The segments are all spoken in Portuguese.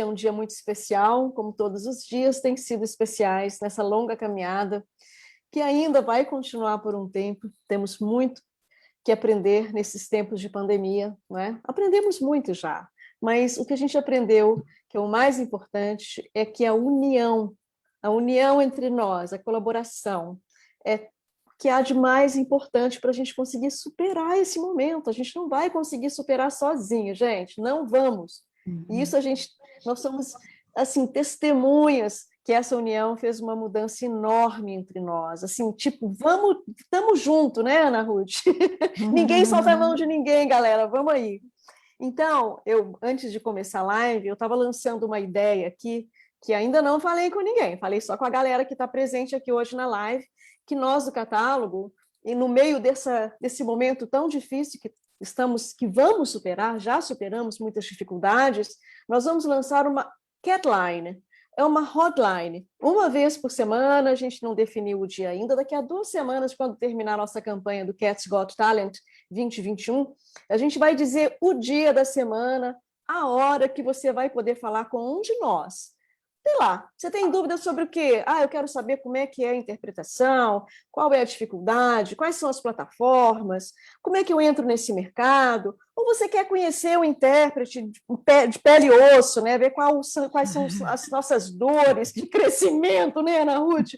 é um dia muito especial, como todos os dias têm sido especiais nessa longa caminhada, que ainda vai continuar por um tempo. Temos muito que aprender nesses tempos de pandemia, não é? Aprendemos muito já, mas o que a gente aprendeu, que é o mais importante, é que a união entre nós, a colaboração, é que há de mais importante para a gente conseguir superar esse momento. A gente não vai conseguir superar sozinho, gente, não vamos. E isso nós somos assim testemunhas que essa união fez uma mudança enorme entre nós. Assim, tipo, estamos juntos, né, Ana Ruth? Ninguém solta a mão de ninguém, galera, vamos aí. Então, antes de começar a live, eu estava lançando uma ideia aqui, que ainda não falei com ninguém, falei só com a galera que está presente aqui hoje na live, que nós do catálogo, e no meio desse momento tão difícil que vamos superar, já superamos muitas dificuldades, nós vamos lançar uma Catline, é uma hotline. Uma vez por semana, a gente não definiu o dia ainda, daqui a 2 semanas, quando terminar a nossa campanha do Cats Got Talent 2021, a gente vai dizer o dia da semana, a hora que você vai poder falar com um de nós. Sei lá, você tem dúvidas sobre o quê? Eu quero saber como é que é a interpretação, qual é a dificuldade, quais são as plataformas, como é que eu entro nesse mercado, ou você quer conhecer o intérprete de pele e osso, né? Ver quais são as nossas dores de crescimento, né, Ana Ruth?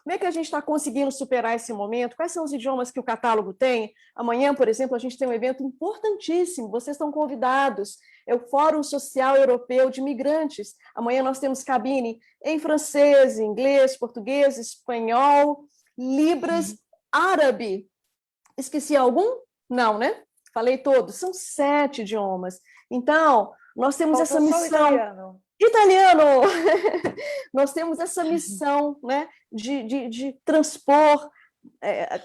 Como é que a gente está conseguindo superar esse momento? Quais são os idiomas que o catálogo tem? Amanhã, por exemplo, a gente tem um evento importantíssimo, vocês estão convidados, é o Fórum Social Europeu de Migrantes. Amanhã nós temos cabine em francês, inglês, português, espanhol, libras, árabe. Esqueci algum? Não, né? Falei todos, são 7 idiomas. Então, nós temos essa missão... Italiano! Nós temos essa missão, né, de transpor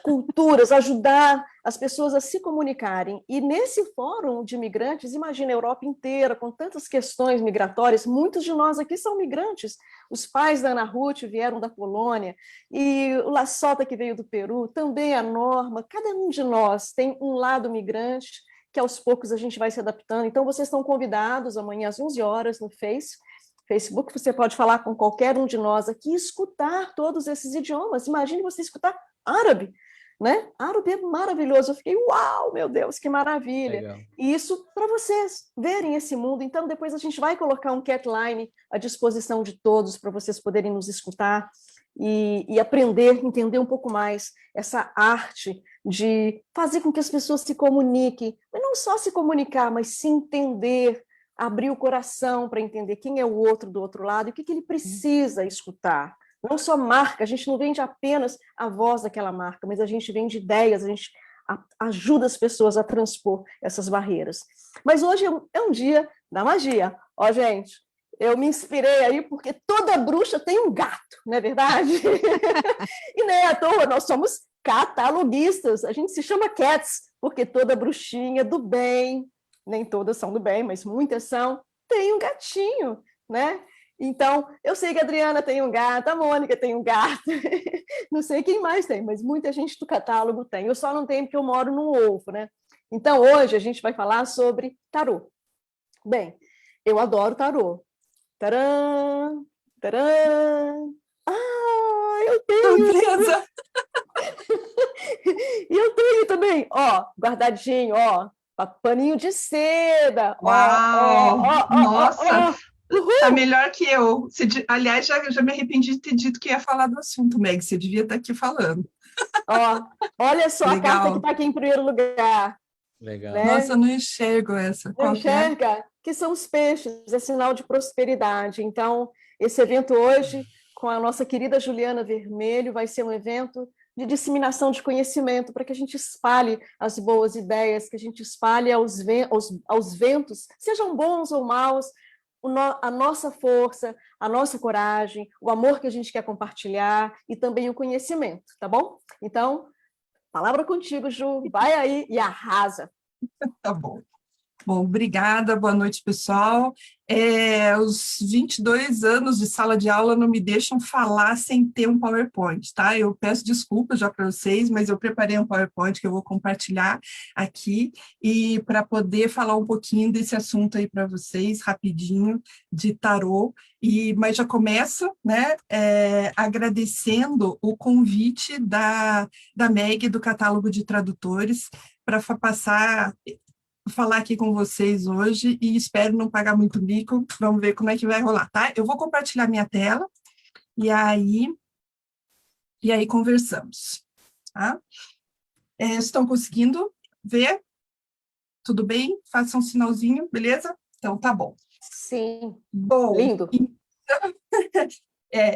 culturas, ajudar as pessoas a se comunicarem. E nesse fórum de migrantes, imagina a Europa inteira, com tantas questões migratórias, muitos de nós aqui são migrantes. Os pais da Ana Ruth vieram da Polônia, e o La Sota, que veio do Peru, também a Norma, cada um de nós tem um lado migrante, que aos poucos a gente vai se adaptando. Então, vocês estão convidados amanhã às 11 horas no Facebook, você pode falar com qualquer um de nós aqui e escutar todos esses idiomas. Imagine você escutar árabe, né? Árabe é maravilhoso. Eu fiquei, uau, meu Deus, que maravilha. Legal. E isso para vocês verem esse mundo. Então, depois a gente vai colocar um Catline à disposição de todos para vocês poderem nos escutar e aprender, entender um pouco mais essa arte de fazer com que as pessoas se comuniquem, mas não só se comunicar, mas se entender, abrir o coração para entender quem é o outro do outro lado e o que ele precisa escutar. Não só marca, a gente não vende apenas a voz daquela marca, mas a gente vende ideias, a gente ajuda as pessoas a transpor essas barreiras. Mas hoje é um dia da magia. Ó, gente, eu me inspirei aí porque toda bruxa tem um gato, não é verdade? E nem à toa, nós somos cataloguistas, a gente se chama Cats, porque toda bruxinha do bem, nem todas são do bem, mas muitas são, tem um gatinho, né? Então, eu sei que a Adriana tem um gato, a Mônica tem um gato, não sei quem mais tem, mas muita gente do catálogo tem. Eu só não tenho porque eu moro num ovo, né? Então, hoje a gente vai falar sobre tarô. Bem, eu adoro tarô. Tcharam! Tcharam! Eu tenho! Surpresa! E eu tenho também, ó, guardadinho, ó, paninho de seda. Uau! Nossa! Tá Uhul! melhor que eu. Aliás, já me arrependi de ter dito que ia falar do assunto, Meg. Você devia estar aqui falando. Ó, olha só a carta que Legal. está aqui em primeiro lugar. Legal. Né? Nossa, eu não enxergo essa. Não Qual que é? enxerga? Que são os peixes, é sinal de prosperidade. Então, esse evento hoje, com a nossa querida Juliana Vermelho, vai ser um evento de disseminação de conhecimento, para que a gente espalhe as boas ideias, que a gente espalhe aos ventos, sejam bons ou maus, a nossa força, a nossa coragem, o amor que a gente quer compartilhar e também o conhecimento, tá bom? Então, palavra contigo, Ju, vai aí e arrasa. Tá bom. Bom, obrigada, boa noite, pessoal. Os 22 anos de sala de aula não me deixam falar sem ter um PowerPoint, tá? Eu peço desculpas já para vocês, mas eu preparei um PowerPoint que eu vou compartilhar aqui e para poder falar um pouquinho desse assunto aí para vocês, rapidinho, de tarô. Mas já começo, né, agradecendo o convite da Meg, do Catálogo de Tradutores, para passar falar aqui com vocês hoje e espero não pagar muito mico. Vamos ver como é que vai rolar, tá? Eu vou compartilhar minha tela e aí conversamos, tá? Estão conseguindo ver? Tudo bem? Façam um sinalzinho, beleza? Então, tá bom. Sim, Bom, lindo.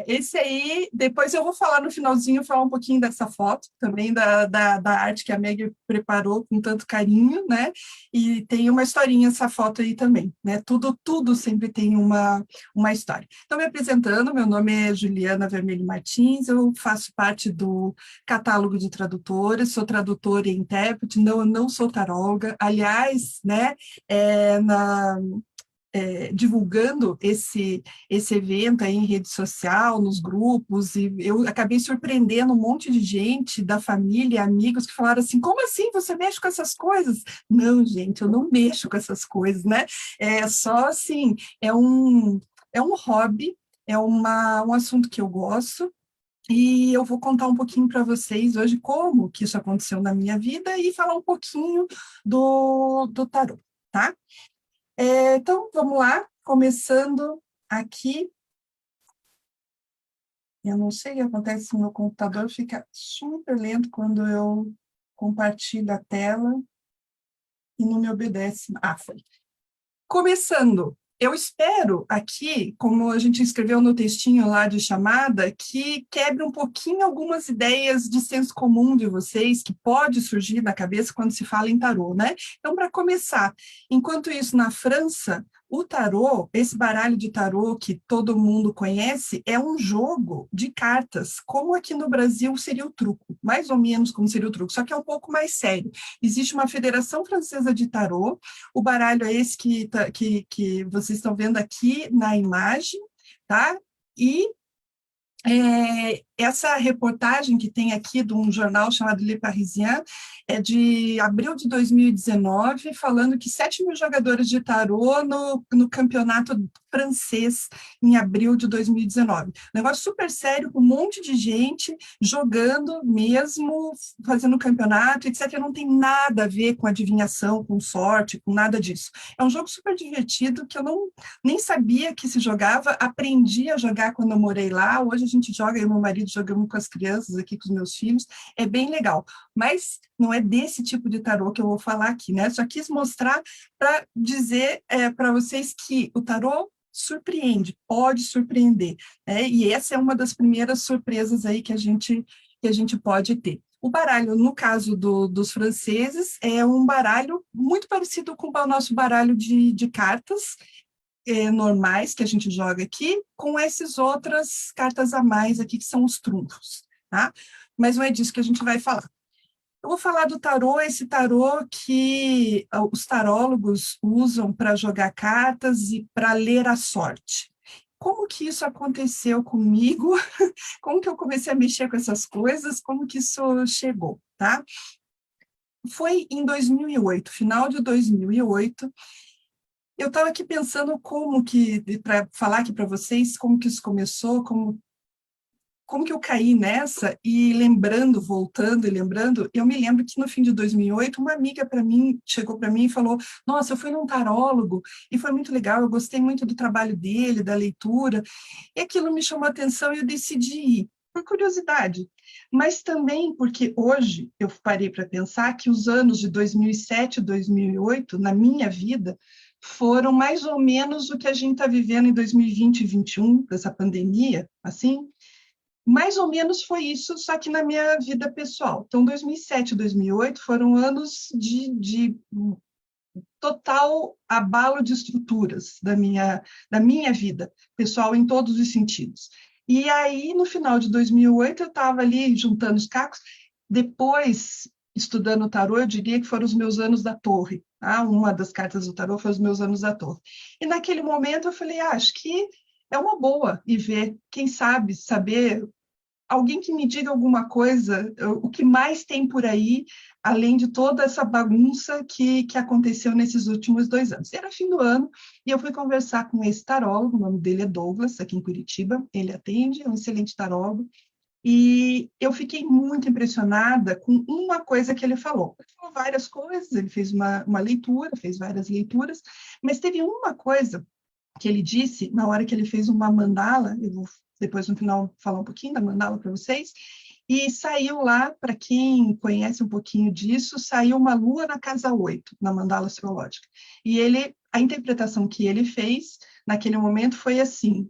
Esse aí, depois eu vou falar no finalzinho, falar um pouquinho dessa foto, também da arte que a Meg preparou com tanto carinho, né? E tem uma historinha essa foto aí também, né? Tudo sempre tem uma história. Então, me apresentando, meu nome é Juliana Vermelho Martins, eu faço parte do Catálogo de Tradutores, sou tradutora e intérprete, eu não sou taróloga, aliás, né, divulgando esse evento aí em rede social, nos grupos, e eu acabei surpreendendo um monte de gente da família, amigos, que falaram assim, como assim, você mexe com essas coisas? Não, gente, eu não mexo com essas coisas, né? É só assim, é um hobby, um assunto que eu gosto, e eu vou contar um pouquinho para vocês hoje como que isso aconteceu na minha vida e falar um pouquinho do tarô, tá? Então, vamos lá, começando aqui. Eu não sei o que acontece no meu computador, fica super lento quando eu compartilho a tela e não me obedece. Foi. Começando, eu espero aqui, como a gente escreveu no textinho lá de chamada, que quebre um pouquinho algumas ideias de senso comum de vocês, que pode surgir na cabeça quando se fala em tarô, né? Então, para começar, enquanto isso, na França, o tarô, esse baralho de tarô que todo mundo conhece, é um jogo de cartas, como aqui no Brasil seria o truco, mais ou menos como seria o truco, só que é um pouco mais sério. Existe uma Federação Francesa de Tarô, o baralho é esse que vocês estão vendo aqui na imagem, tá? E essa reportagem que tem aqui de um jornal chamado Le Parisien é de abril de 2019, falando que 7.000 jogadores de tarô no campeonato francês em abril de 2019. Negócio super sério, com um monte de gente jogando mesmo, fazendo campeonato, etc. Não tem nada a ver com adivinhação, com sorte, com nada disso. É um jogo super divertido que eu nem sabia que se jogava, aprendi a jogar quando eu morei lá, hoje a gente joga, eu e meu marido jogamos com as crianças aqui, com os meus filhos, é bem legal, mas não é desse tipo de tarô que eu vou falar aqui, né? Só quis mostrar para dizer para vocês que o tarô surpreende, pode surpreender, né? E essa é uma das primeiras surpresas aí que a gente pode ter. O baralho, no caso dos franceses, é um baralho muito parecido com o nosso baralho de cartas, normais que a gente joga aqui, com essas outras cartas a mais aqui, que são os trunfos, tá? Mas não é disso que a gente vai falar. Eu vou falar do tarô, esse tarô que os tarólogos usam para jogar cartas e para ler a sorte. Como que isso aconteceu comigo? Como que eu comecei a mexer com essas coisas? Como que isso chegou, tá? Foi em 2008, final de 2008, eu estava aqui pensando para falar aqui para vocês, como que isso começou, como que eu caí nessa, e voltando e lembrando, eu me lembro que no fim de 2008, uma amiga chegou para mim e falou, nossa, eu fui num tarólogo e foi muito legal, eu gostei muito do trabalho dele, da leitura, e aquilo me chamou a atenção e eu decidi ir, por curiosidade, mas também porque hoje eu parei para pensar que os anos de 2007 e 2008, na minha vida, foram mais ou menos o que a gente está vivendo em 2020 e 2021, dessa pandemia, assim, mais ou menos foi isso, só que na minha vida pessoal. Então, 2007 e 2008 foram anos de total abalo de estruturas da minha vida pessoal em todos os sentidos. E aí, no final de 2008, eu estava ali juntando os cacos, depois, estudando tarô, eu diria que foram os meus anos da torre, Tá? Uma das cartas do tarô foi os meus anos à toa. E naquele momento eu falei, acho que é uma boa ir ver, quem sabe, saber alguém que me diga alguma coisa, o que mais tem por aí, além de toda essa bagunça que aconteceu nesses últimos 2 anos. Era fim do ano, e eu fui conversar com esse tarólogo, o nome dele é Douglas, aqui em Curitiba, ele atende, é um excelente tarólogo, e eu fiquei muito impressionada com uma coisa que ele falou. Ele falou várias coisas, ele fez uma leitura, fez várias leituras, mas teve uma coisa que ele disse na hora que ele fez uma mandala, eu vou depois no final falar um pouquinho da mandala para vocês, e saiu lá, para quem conhece um pouquinho disso, saiu uma lua na casa 8, na mandala astrológica. E a interpretação que ele fez naquele momento foi assim: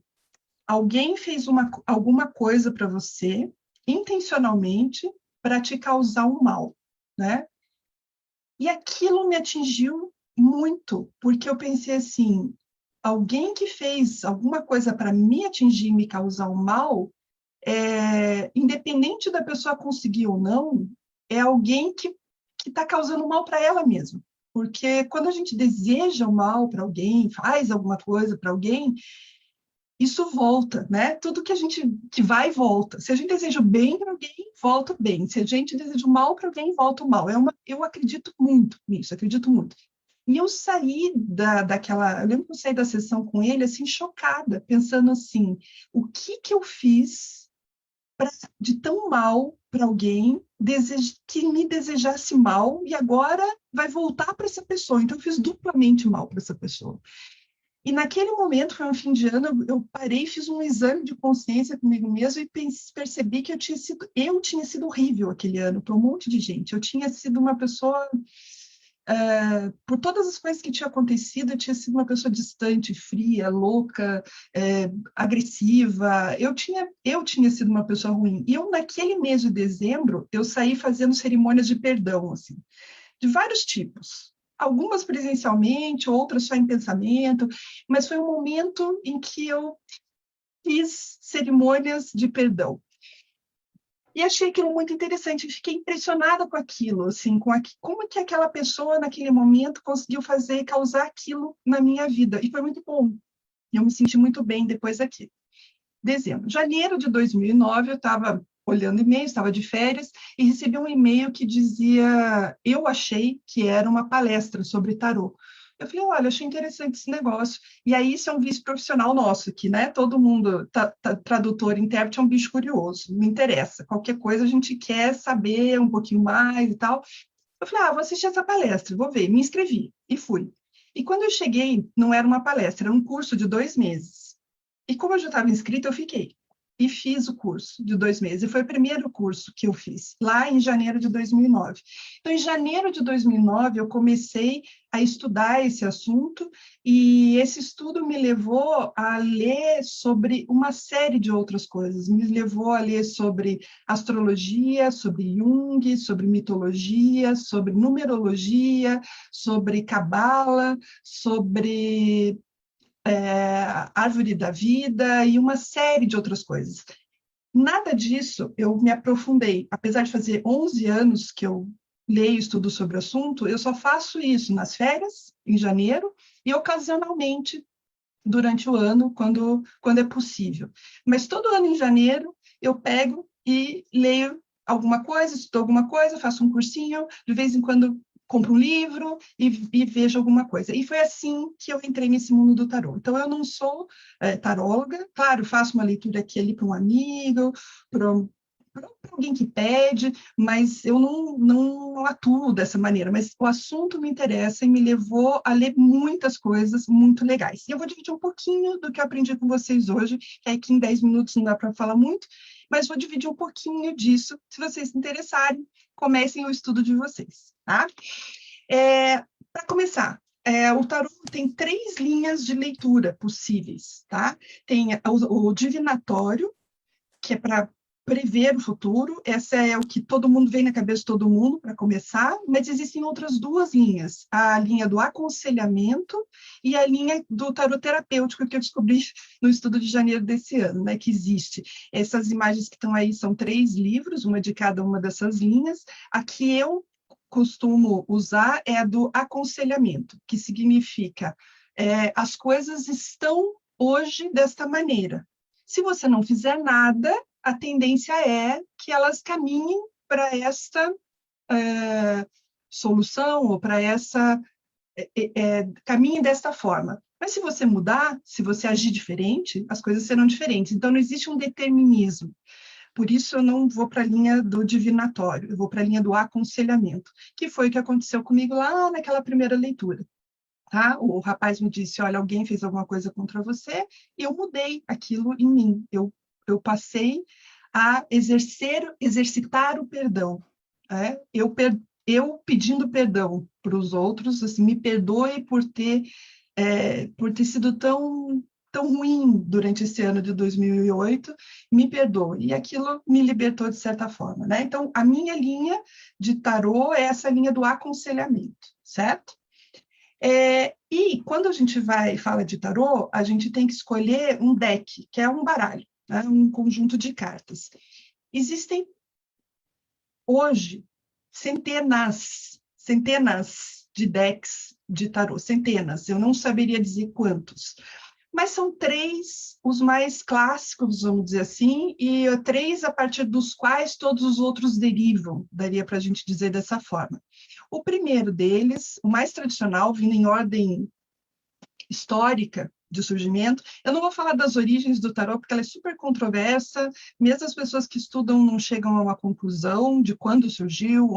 alguém fez alguma coisa para você, intencionalmente, para te causar um mal, né? E aquilo me atingiu muito, porque eu pensei assim, alguém que fez alguma coisa para me atingir, me causar um mal, independente da pessoa conseguir ou não, é alguém que está causando mal para ela mesma. Porque quando a gente deseja o mal para alguém, faz alguma coisa para alguém, isso volta, né? Tudo que vai, volta. Se a gente deseja o bem para alguém, volta o bem. Se a gente deseja o mal para alguém, volta o mal. Eu acredito muito nisso, acredito muito. E eu saí daquela... Eu lembro que eu saí da sessão com ele, assim, chocada, pensando assim, o que eu fiz de tão mal para alguém que me desejasse mal e agora vai voltar para essa pessoa. Então, eu fiz duplamente mal para essa pessoa. E naquele momento, foi um fim de ano, eu parei e fiz um exame de consciência comigo mesmo e percebi que eu tinha sido horrível aquele ano para um monte de gente. Eu tinha sido uma pessoa, por todas as coisas que tinham acontecido, eu tinha sido uma pessoa distante, fria, louca, agressiva. Eu tinha sido uma pessoa ruim. E naquele mês de dezembro, eu saí fazendo cerimônias de perdão, assim, de vários tipos. Algumas presencialmente, outras só em pensamento, mas foi um momento em que eu fiz cerimônias de perdão. E achei aquilo muito interessante, fiquei impressionada com aquilo, assim, como que aquela pessoa, naquele momento, conseguiu causar aquilo na minha vida. E foi muito bom. Eu me senti muito bem depois daquilo. Dezembro. Janeiro de 2009, eu estava olhando e-mail, estava de férias, e recebi um e-mail que dizia, eu achei que era uma palestra sobre tarô. Eu falei, olha, achei interessante esse negócio. E aí, isso é um vício profissional nosso aqui, né? Todo mundo, tradutor, intérprete, é um bicho curioso, me interessa. Qualquer coisa a gente quer saber um pouquinho mais e tal. Eu falei, vou assistir essa palestra, vou ver. Me inscrevi e fui. E quando eu cheguei, não era uma palestra, era um curso de 2 meses. E como eu já estava inscrita, eu fiquei. E fiz o curso de 2 meses. E foi o primeiro curso que eu fiz, lá em janeiro de 2009. Então, em janeiro de 2009, eu comecei a estudar esse assunto, e esse estudo me levou a ler sobre uma série de outras coisas. Me levou a ler sobre astrologia, sobre Jung, sobre mitologia, sobre numerologia, sobre cabala, sobre árvore da vida e uma série de outras coisas. Nada disso eu me aprofundei. Apesar de fazer 11 anos que eu leio e estudo sobre o assunto, eu só faço isso nas férias, em janeiro, e ocasionalmente durante o ano, quando é possível. Mas todo ano em janeiro eu pego e leio alguma coisa, estudo alguma coisa, faço um cursinho, de vez em quando compro um livro e vejo alguma coisa. E foi assim que eu entrei nesse mundo do tarô. Então, eu não sou taróloga, claro, faço uma leitura aqui ali para um amigo, para alguém que pede, mas eu não atuo dessa maneira. Mas o assunto me interessa e me levou a ler muitas coisas muito legais. E eu vou dividir um pouquinho do que eu aprendi com vocês hoje, que aqui em 10 minutos não dá para falar muito, mas vou dividir um pouquinho disso. Se vocês se interessarem, comecem o estudo de vocês, tá? Para começar, o tarô tem 3 linhas de leitura possíveis, tá? Tem o divinatório, que é para prever o futuro, essa é o que todo mundo vem na cabeça de todo mundo, para começar, mas existem outras 2 linhas, a linha do aconselhamento e a linha do tarô terapêutico, que eu descobri no estudo de janeiro desse ano, né, que existe. Essas imagens que estão aí são 3 livros, uma de cada uma dessas linhas. Aqui eu costumo usar é a do aconselhamento, que significa as coisas estão hoje desta maneira. Se você não fizer nada, a tendência é que elas caminhem para esta solução ou para essa caminhe desta forma. Mas se você mudar, se você agir diferente, as coisas serão diferentes. Então, não existe um determinismo. Por isso, eu não vou para a linha do divinatório, eu vou para a linha do aconselhamento, que foi o que aconteceu comigo lá naquela primeira leitura. Tá? O rapaz me disse, olha, alguém fez alguma coisa contra você, e eu mudei aquilo em mim. Eu passei a exercitar o perdão. Eu pedindo perdão para os outros, assim, me perdoe por ter sido tão ruim durante esse ano de 2008, me perdoe. E aquilo me libertou de certa forma, né? Então, a minha linha de tarô é essa linha do aconselhamento, certo? E quando a gente fala de tarô, a gente tem que escolher um deck, que é um baralho, né? Um conjunto de cartas. Existem, hoje, centenas de decks de tarô, centenas, eu não saberia dizer quantos, mas são 3 os mais clássicos, vamos dizer assim, e 3 a partir dos quais todos os outros derivam, daria para a gente dizer dessa forma. O primeiro deles, o mais tradicional, vindo em ordem histórica de surgimento, eu não vou falar das origens do tarô, porque ela é super controversa, mesmo as pessoas que estudam não chegam a uma conclusão de quando surgiu,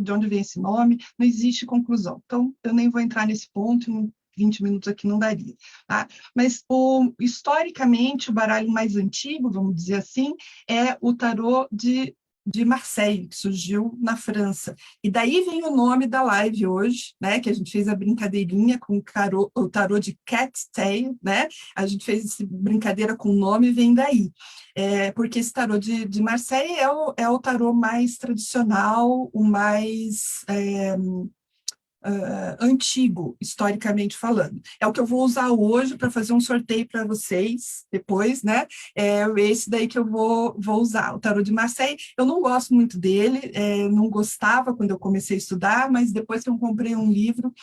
de onde vem esse nome, não existe conclusão. Então, eu nem vou entrar nesse ponto, em 20 minutos aqui não daria. Tá? Mas, historicamente, o baralho mais antigo, vamos dizer assim, é o tarô de Marseille, que surgiu na França. E daí vem o nome da live hoje, né, que a gente fez a brincadeirinha com o tarô de Cat's Tail, né? A gente fez essa brincadeira com o nome, vem daí. Porque esse tarô de Marseille é o tarô mais tradicional, o mais antigo, historicamente falando. É o que eu vou usar hoje para fazer um sorteio para vocês depois, né? Esse daí que eu vou usar, o tarô de Marseille. Eu não gosto muito dele, não gostava quando eu comecei a estudar, mas depois que eu comprei um livro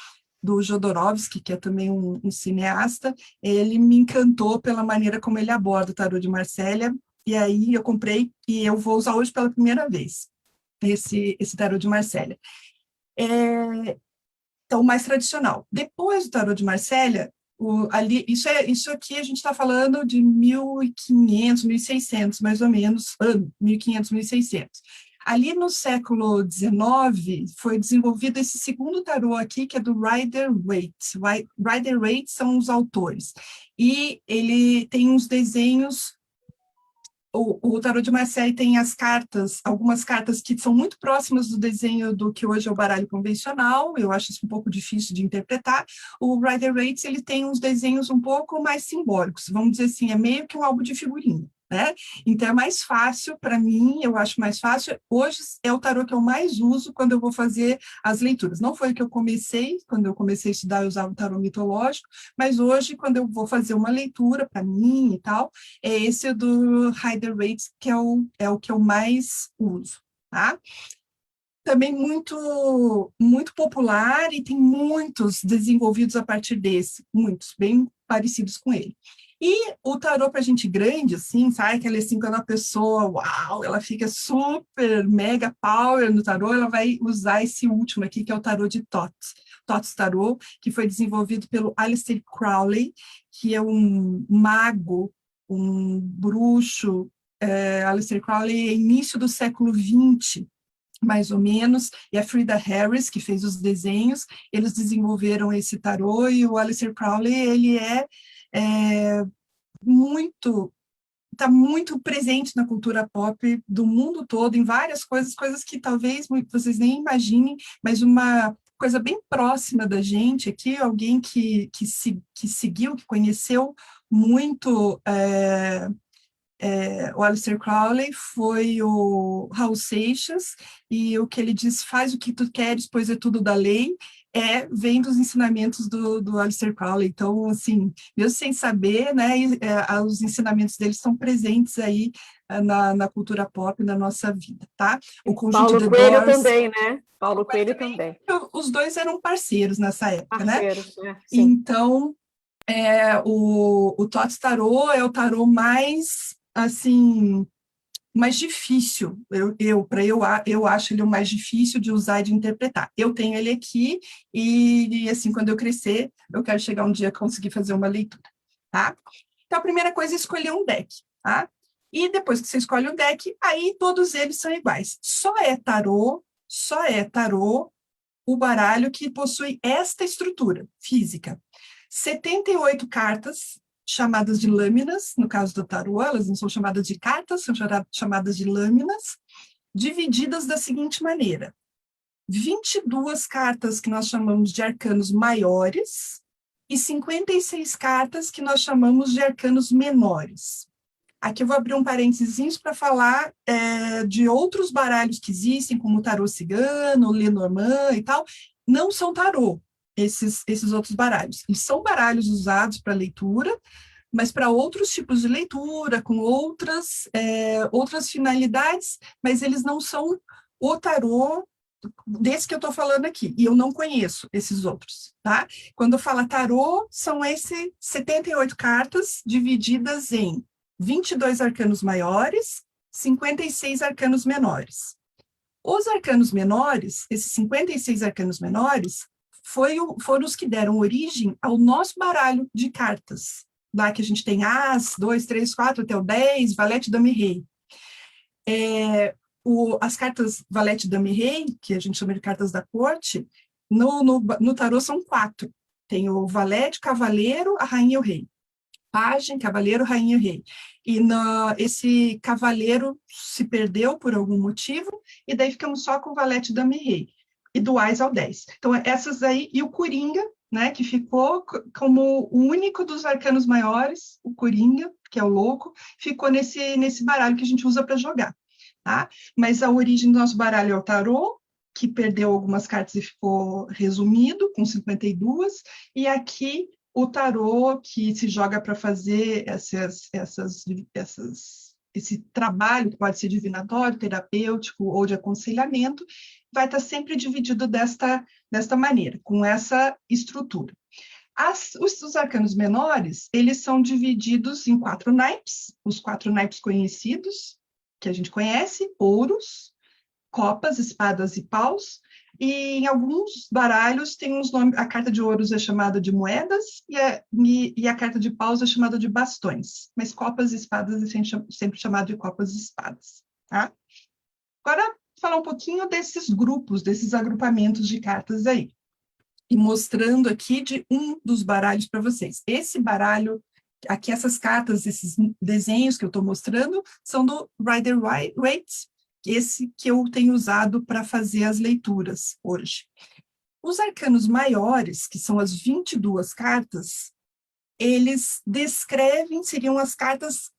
do Jodorowsky, que é também um cineasta, ele me encantou pela maneira como ele aborda o tarô de Marselha, e aí eu comprei e eu vou usar hoje pela primeira vez esse tarô de Marselha. Então, o mais tradicional. Depois do tarô de Marselha, isso aqui a gente está falando de 1500, 1600, mais ou menos, 1500, 1600. Ali no século XIX, foi desenvolvido esse segundo tarô aqui, que é do Rider-Waite. Rider-Waite são os autores. E ele tem uns desenhos. O tarô de Marseille tem algumas cartas que são muito próximas do desenho do que hoje é o baralho convencional, eu acho isso um pouco difícil de interpretar. O Rider-Waite, ele tem uns desenhos um pouco mais simbólicos, vamos dizer assim, é meio que um álbum de figurinha, né? Então é mais fácil para mim, eu acho mais fácil. Hoje é o tarô que eu mais uso quando eu vou fazer as leituras. Não foi o que eu comecei, quando eu comecei a estudar eu usava o tarô mitológico, mas hoje quando eu vou fazer uma leitura para mim e tal, é esse do Rider-Waite que é o que eu mais uso, tá? Também muito popular e tem muitos desenvolvidos a partir desse, muitos, bem parecidos com ele. E o tarô para gente grande, assim, sabe? Aquela assim, quando a pessoa, uau, ela fica super, mega power no tarô, ela vai usar esse último aqui, que é o tarô de Thoth. Thoth Tarot, que foi desenvolvido pelo Aleister Crowley, que é um mago, um bruxo. Aleister Crowley é início do século XX, mais ou menos, e a Frida Harris, que fez os desenhos, eles desenvolveram esse tarô, e o Aleister Crowley, ele está muito presente na cultura pop do mundo todo, em várias coisas que talvez vocês nem imaginem, mas uma coisa bem próxima da gente aqui, alguém que seguiu, que conheceu muito o Aleister Crowley foi o Raul Seixas, e o que ele diz, faz o que tu queres, pois é tudo da lei. vem dos ensinamentos do Aleister Crowley. Então, assim, mesmo sem saber, né, os ensinamentos dele estão presentes aí na cultura pop, na nossa vida, tá? O conjunto Paulo The Coelho Doors, também, né? Paulo Coelho também. os dois eram parceiros nessa época, né? Parceiros, né? Sim. Então, o Tots Tarot é o tarot mais, assim, mais difícil. Eu acho ele o mais difícil de usar e de interpretar. Eu tenho ele aqui e assim, quando eu crescer, eu quero chegar um dia a conseguir fazer uma leitura, tá? Então, a primeira coisa é escolher um deck, tá? E depois que você escolhe um deck, aí todos eles são iguais. Só é tarô o baralho que possui esta estrutura física. 78 cartas, chamadas de lâminas, no caso do tarô, elas não são chamadas de cartas, são chamadas de lâminas, divididas da seguinte maneira: 22 cartas que nós chamamos de arcanos maiores e 56 cartas que nós chamamos de arcanos menores. Aqui eu vou abrir um parênteses para falar de outros baralhos que existem, como o tarô cigano, o Lenormand e tal. Não são tarô, esses outros baralhos. Eles são baralhos usados para leitura, mas para outros tipos de leitura, com outras finalidades, mas eles não são o tarô desse que eu estou falando aqui, e eu não conheço esses outros, tá? Quando eu falo tarô, são esses 78 cartas divididas em 22 arcanos maiores, 56 arcanos menores. Os arcanos menores, esses 56 arcanos menores, foram os que deram origem ao nosso baralho de cartas. Lá que a gente tem As, 2, 3, 4, até o 10, Valete, Dama e Rei. As cartas Valete, Dama e Rei, que a gente chama de cartas da corte, no tarô são 4. Tem o Valete, Cavaleiro, a Rainha e o Rei. Pajem, Cavaleiro, Rainha e Rei. E esse Cavaleiro se perdeu por algum motivo, e daí ficamos só com Valete, Dama e Rei. E do Ás ao 10. Então, essas aí, e o Coringa, né, que ficou como o único dos arcanos maiores, o Coringa, que é o louco, ficou nesse baralho que a gente usa para jogar. Tá? Mas a origem do nosso baralho é o tarô, que perdeu algumas cartas e ficou resumido, com 52, e aqui o tarô que se joga para fazer esse trabalho, que pode ser divinatório, terapêutico ou de aconselhamento, vai estar sempre dividido desta maneira, com essa estrutura. Os arcanos menores, eles são divididos em 4 naipes, os 4 naipes conhecidos, que a gente conhece: ouros, copas, espadas e paus. E em alguns baralhos tem uns nomes, a carta de ouros é chamada de moedas e a carta de paus é chamada de bastões. Mas copas e espadas é sempre chamado de copas e espadas. Tá? Agora, falar um pouquinho desses grupos, desses agrupamentos de cartas aí. E mostrando aqui de um dos baralhos para vocês. Esse baralho, aqui essas cartas, esses desenhos que eu estou mostrando, são do Rider-Waite, esse que eu tenho usado para fazer as leituras hoje. Os arcanos maiores, que são as 22 cartas, eles seriam as cartas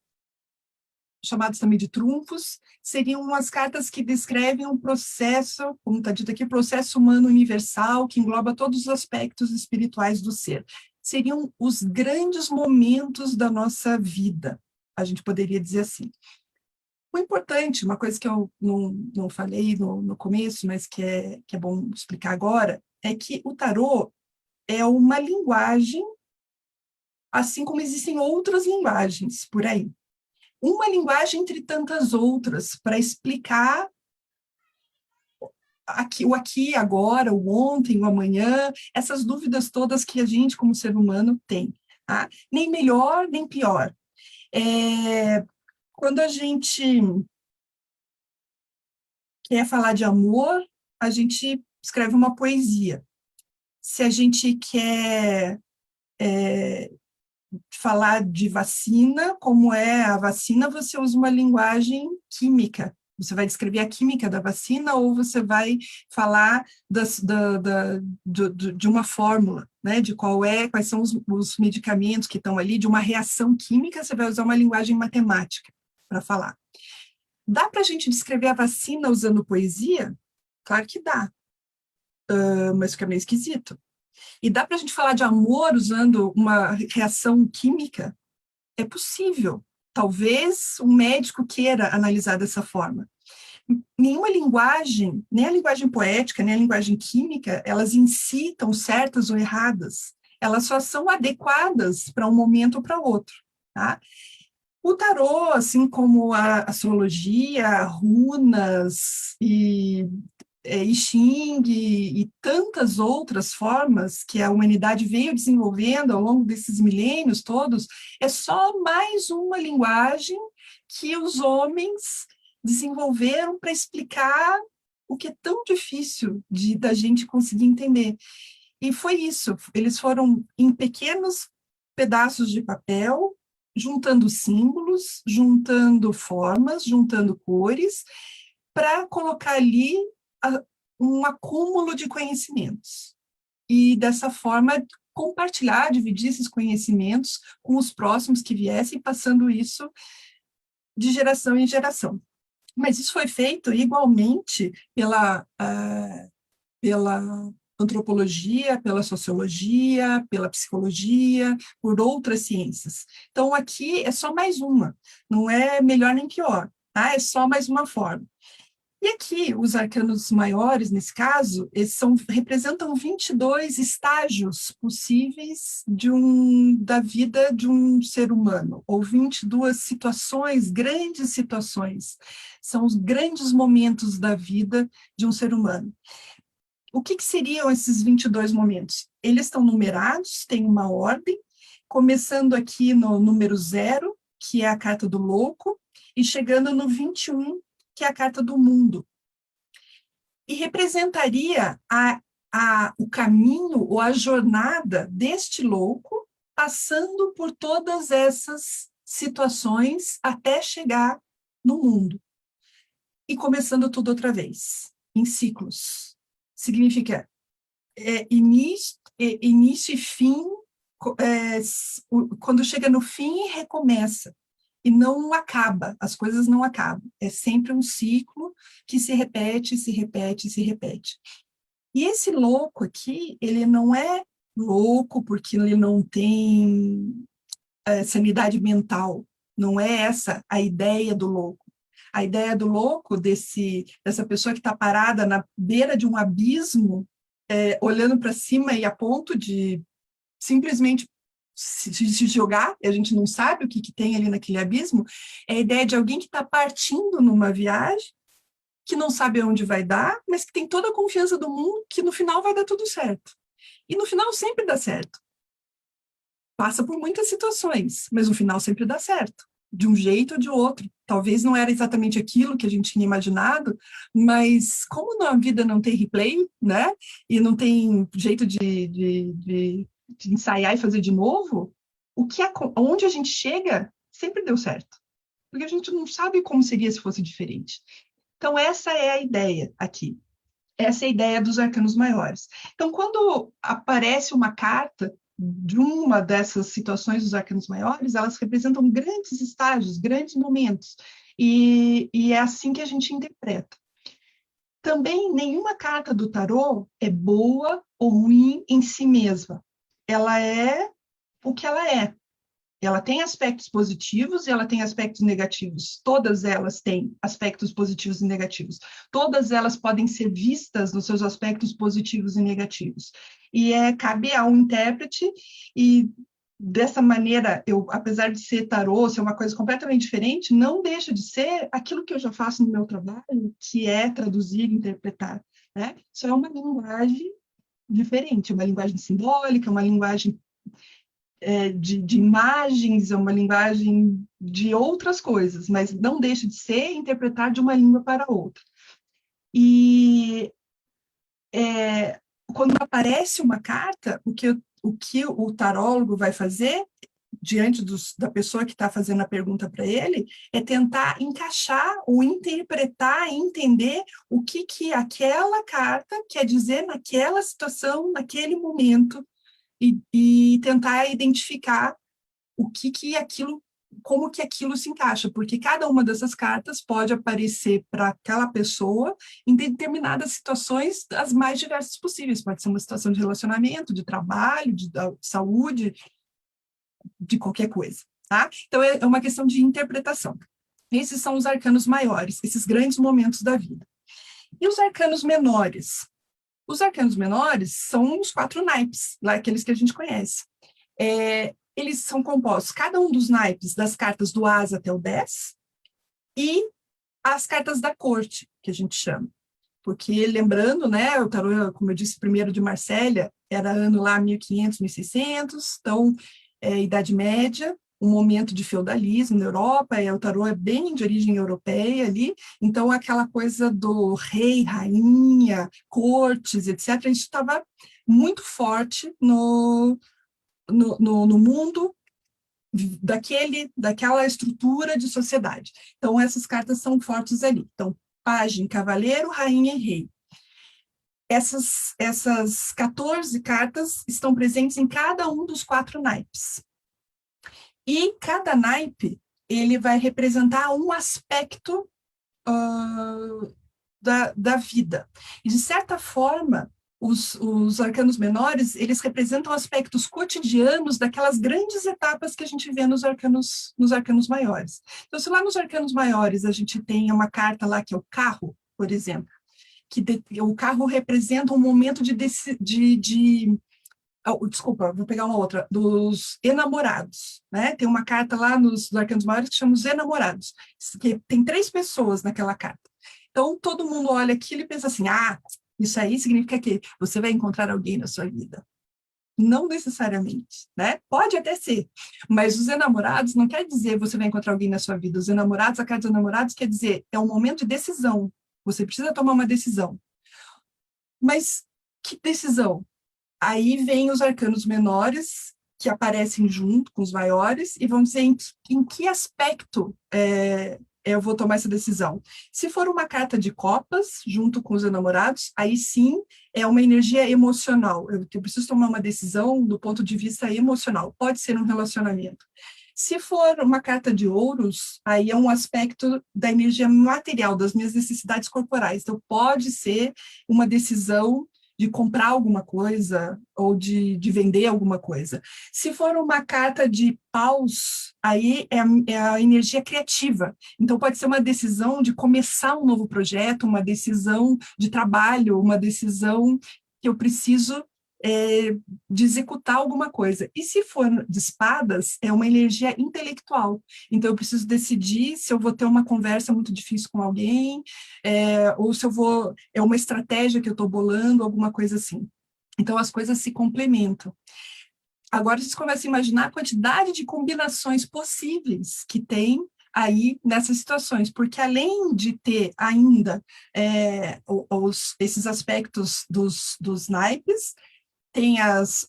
chamadas também de trunfos, seriam umas cartas que descrevem um processo, como está dito aqui, processo humano universal, que engloba todos os aspectos espirituais do ser. Seriam os grandes momentos da nossa vida, a gente poderia dizer assim. O importante, uma coisa que eu não falei no começo, mas que é bom explicar agora, é que o tarô é uma linguagem, assim como existem outras linguagens por aí. Uma linguagem entre tantas outras, para explicar o aqui, agora, o ontem, o amanhã, essas dúvidas todas que a gente, como ser humano, tem. Tá? Nem melhor, nem pior. Quando a gente quer falar de amor, a gente escreve uma poesia. Se a gente quer falar de vacina, como é a vacina, você usa uma linguagem química. Você vai descrever a química da vacina ou você vai falar de uma fórmula, né? De quais são os medicamentos que estão ali, de uma reação química, você vai usar uma linguagem matemática para falar. Dá para a gente descrever a vacina usando poesia? Claro que dá. mas fica meio esquisito. E dá para a gente falar de amor usando uma reação química? É possível. Talvez um médico queira analisar dessa forma. Nenhuma linguagem, nem a linguagem poética, nem a linguagem química, elas incitam certas ou erradas. Elas só são adequadas para um momento ou para outro, tá? O tarô, assim como a astrologia, runas e I Ching e tantas outras formas que a humanidade veio desenvolvendo ao longo desses milênios todos, é só mais uma linguagem que os homens desenvolveram para explicar o que é tão difícil da gente conseguir entender. E foi isso, eles foram em pequenos pedaços de papel, juntando símbolos, juntando formas, juntando cores, para colocar ali um acúmulo de conhecimentos. E, dessa forma, compartilhar, dividir esses conhecimentos com os próximos que viessem, passando isso de geração em geração. Mas isso foi feito igualmente pela antropologia, pela sociologia, pela psicologia, por outras ciências. Então, aqui é só mais uma, não é melhor nem pior, tá? É só mais uma forma. E aqui, os arcanos maiores, nesse caso, representam 22 estágios possíveis da vida de um ser humano, ou 22 situações, grandes situações. São os grandes momentos da vida de um ser humano. O que seriam esses 22 momentos? Eles estão numerados, tem uma ordem, começando aqui no número 0, que é a carta do louco, e chegando no 21, que é a carta do mundo. E representaria o caminho ou a jornada deste louco, passando por todas essas situações até chegar no mundo. E começando tudo outra vez, em ciclos. Significa início e fim, quando chega no fim, recomeça. E não acaba, as coisas não acabam. É sempre um ciclo que se repete, se repete, se repete. E esse louco aqui, ele não é louco porque ele não tem sanidade mental. Não é essa a ideia do louco. A ideia do louco, dessa pessoa que está parada na beira de um abismo, olhando para cima e a ponto de simplesmente se jogar, e a gente não sabe o que tem ali naquele abismo, é a ideia de alguém que está partindo numa viagem, que não sabe aonde vai dar, mas que tem toda a confiança do mundo que no final vai dar tudo certo. E no final sempre dá certo. Passa por muitas situações, mas no final sempre dá certo, de um jeito ou de outro. Talvez não era exatamente aquilo que a gente tinha imaginado, mas como na vida não tem replay, né? E não tem jeito de ensaiar e fazer de novo, onde a gente chega sempre deu certo. Porque a gente não sabe como seria se fosse diferente. Então, essa é a ideia aqui. Essa é a ideia dos arcanos maiores. Então, quando aparece uma carta de uma dessas situações dos arcanos maiores, elas representam grandes estágios, grandes momentos. E é assim que a gente interpreta. Também, nenhuma carta do tarô é boa ou ruim em si mesma. Ela é o que ela é. Ela tem aspectos positivos e ela tem aspectos negativos. Todas elas têm aspectos positivos e negativos. Todas elas podem ser vistas nos seus aspectos positivos e negativos. E cabe ao intérprete, e dessa maneira, apesar de ser tarô, ser uma coisa completamente diferente, não deixa de ser aquilo que eu já faço no meu trabalho, que é traduzir e interpretar, né? Isso é uma linguagem diferente, uma linguagem simbólica, uma linguagem de imagens, é uma linguagem de outras coisas, mas não deixa de ser interpretar de uma língua para outra. E quando aparece uma carta, o que o tarólogo vai fazer, diante da pessoa que está fazendo a pergunta para ele, é tentar encaixar ou interpretar e entender o que aquela carta quer dizer naquela situação, naquele momento, e tentar identificar o que aquilo como que aquilo se encaixa, porque cada uma dessas cartas pode aparecer para aquela pessoa em determinadas situações, as mais diversas possíveis. Pode ser uma situação de relacionamento, de trabalho, de saúde, de qualquer coisa, tá? Então, é uma questão de interpretação. Esses são os arcanos maiores, esses grandes momentos da vida. E os arcanos menores? Os arcanos menores são os 4 naipes, lá aqueles que a gente conhece. Eles são compostos, cada um dos naipes, das cartas do As até o 10, e as cartas da corte, que a gente chama. Porque, lembrando, né, o tarô, como eu disse, primeiro de Marsella, era ano lá 1500, 1600, então, Idade Média, um momento de feudalismo na Europa, o tarô é bem de origem europeia ali, então aquela coisa do rei, rainha, cortes, etc., isso estava muito forte no mundo daquela estrutura de sociedade. Então, essas cartas são fortes ali. Então, pajem, cavaleiro, rainha e rei. Essas 14 cartas estão presentes em cada um dos 4 naipes. E cada naipe, ele vai representar um aspecto da vida. E, de certa forma, os arcanos menores, eles representam aspectos cotidianos daquelas grandes etapas que a gente vê nos arcanos maiores. Então, se lá nos arcanos maiores a gente tem uma carta lá que é o carro, por exemplo, o carro representa um momento desculpa, vou pegar uma outra, dos enamorados, né? Tem uma carta lá nos arcanos maiores que chama os enamorados, que tem 3 pessoas naquela carta. Então, todo mundo olha aquilo e pensa assim, isso aí significa que você vai encontrar alguém na sua vida. Não necessariamente, né? Pode até ser, mas os enamorados não quer dizer você vai encontrar alguém na sua vida. Os enamorados, a carta dos enamorados quer dizer, é um momento de decisão. Você precisa tomar uma decisão. Mas que decisão? Aí vem os arcanos menores, que aparecem junto com os maiores, e vão dizer em que aspecto eu vou tomar essa decisão. Se for uma carta de copas, junto com os enamorados, aí sim é uma energia emocional. Eu preciso tomar uma decisão do ponto de vista emocional. Pode ser um relacionamento. Se for uma carta de ouros, aí é um aspecto da energia material, das minhas necessidades corporais. Então, pode ser uma decisão de comprar alguma coisa ou de vender alguma coisa. Se for uma carta de paus, aí é a energia criativa. Então, pode ser uma decisão de começar um novo projeto, uma decisão de trabalho, uma decisão que eu preciso de executar alguma coisa. E se for de espadas, é uma energia intelectual. Então, eu preciso decidir se eu vou ter uma conversa muito difícil com alguém, ou se eu vou... É uma estratégia que eu estou bolando, alguma coisa assim. Então, as coisas se complementam. Agora, vocês começam a imaginar a quantidade de combinações possíveis que tem aí nessas situações, porque além de ter ainda esses aspectos dos naipes, tem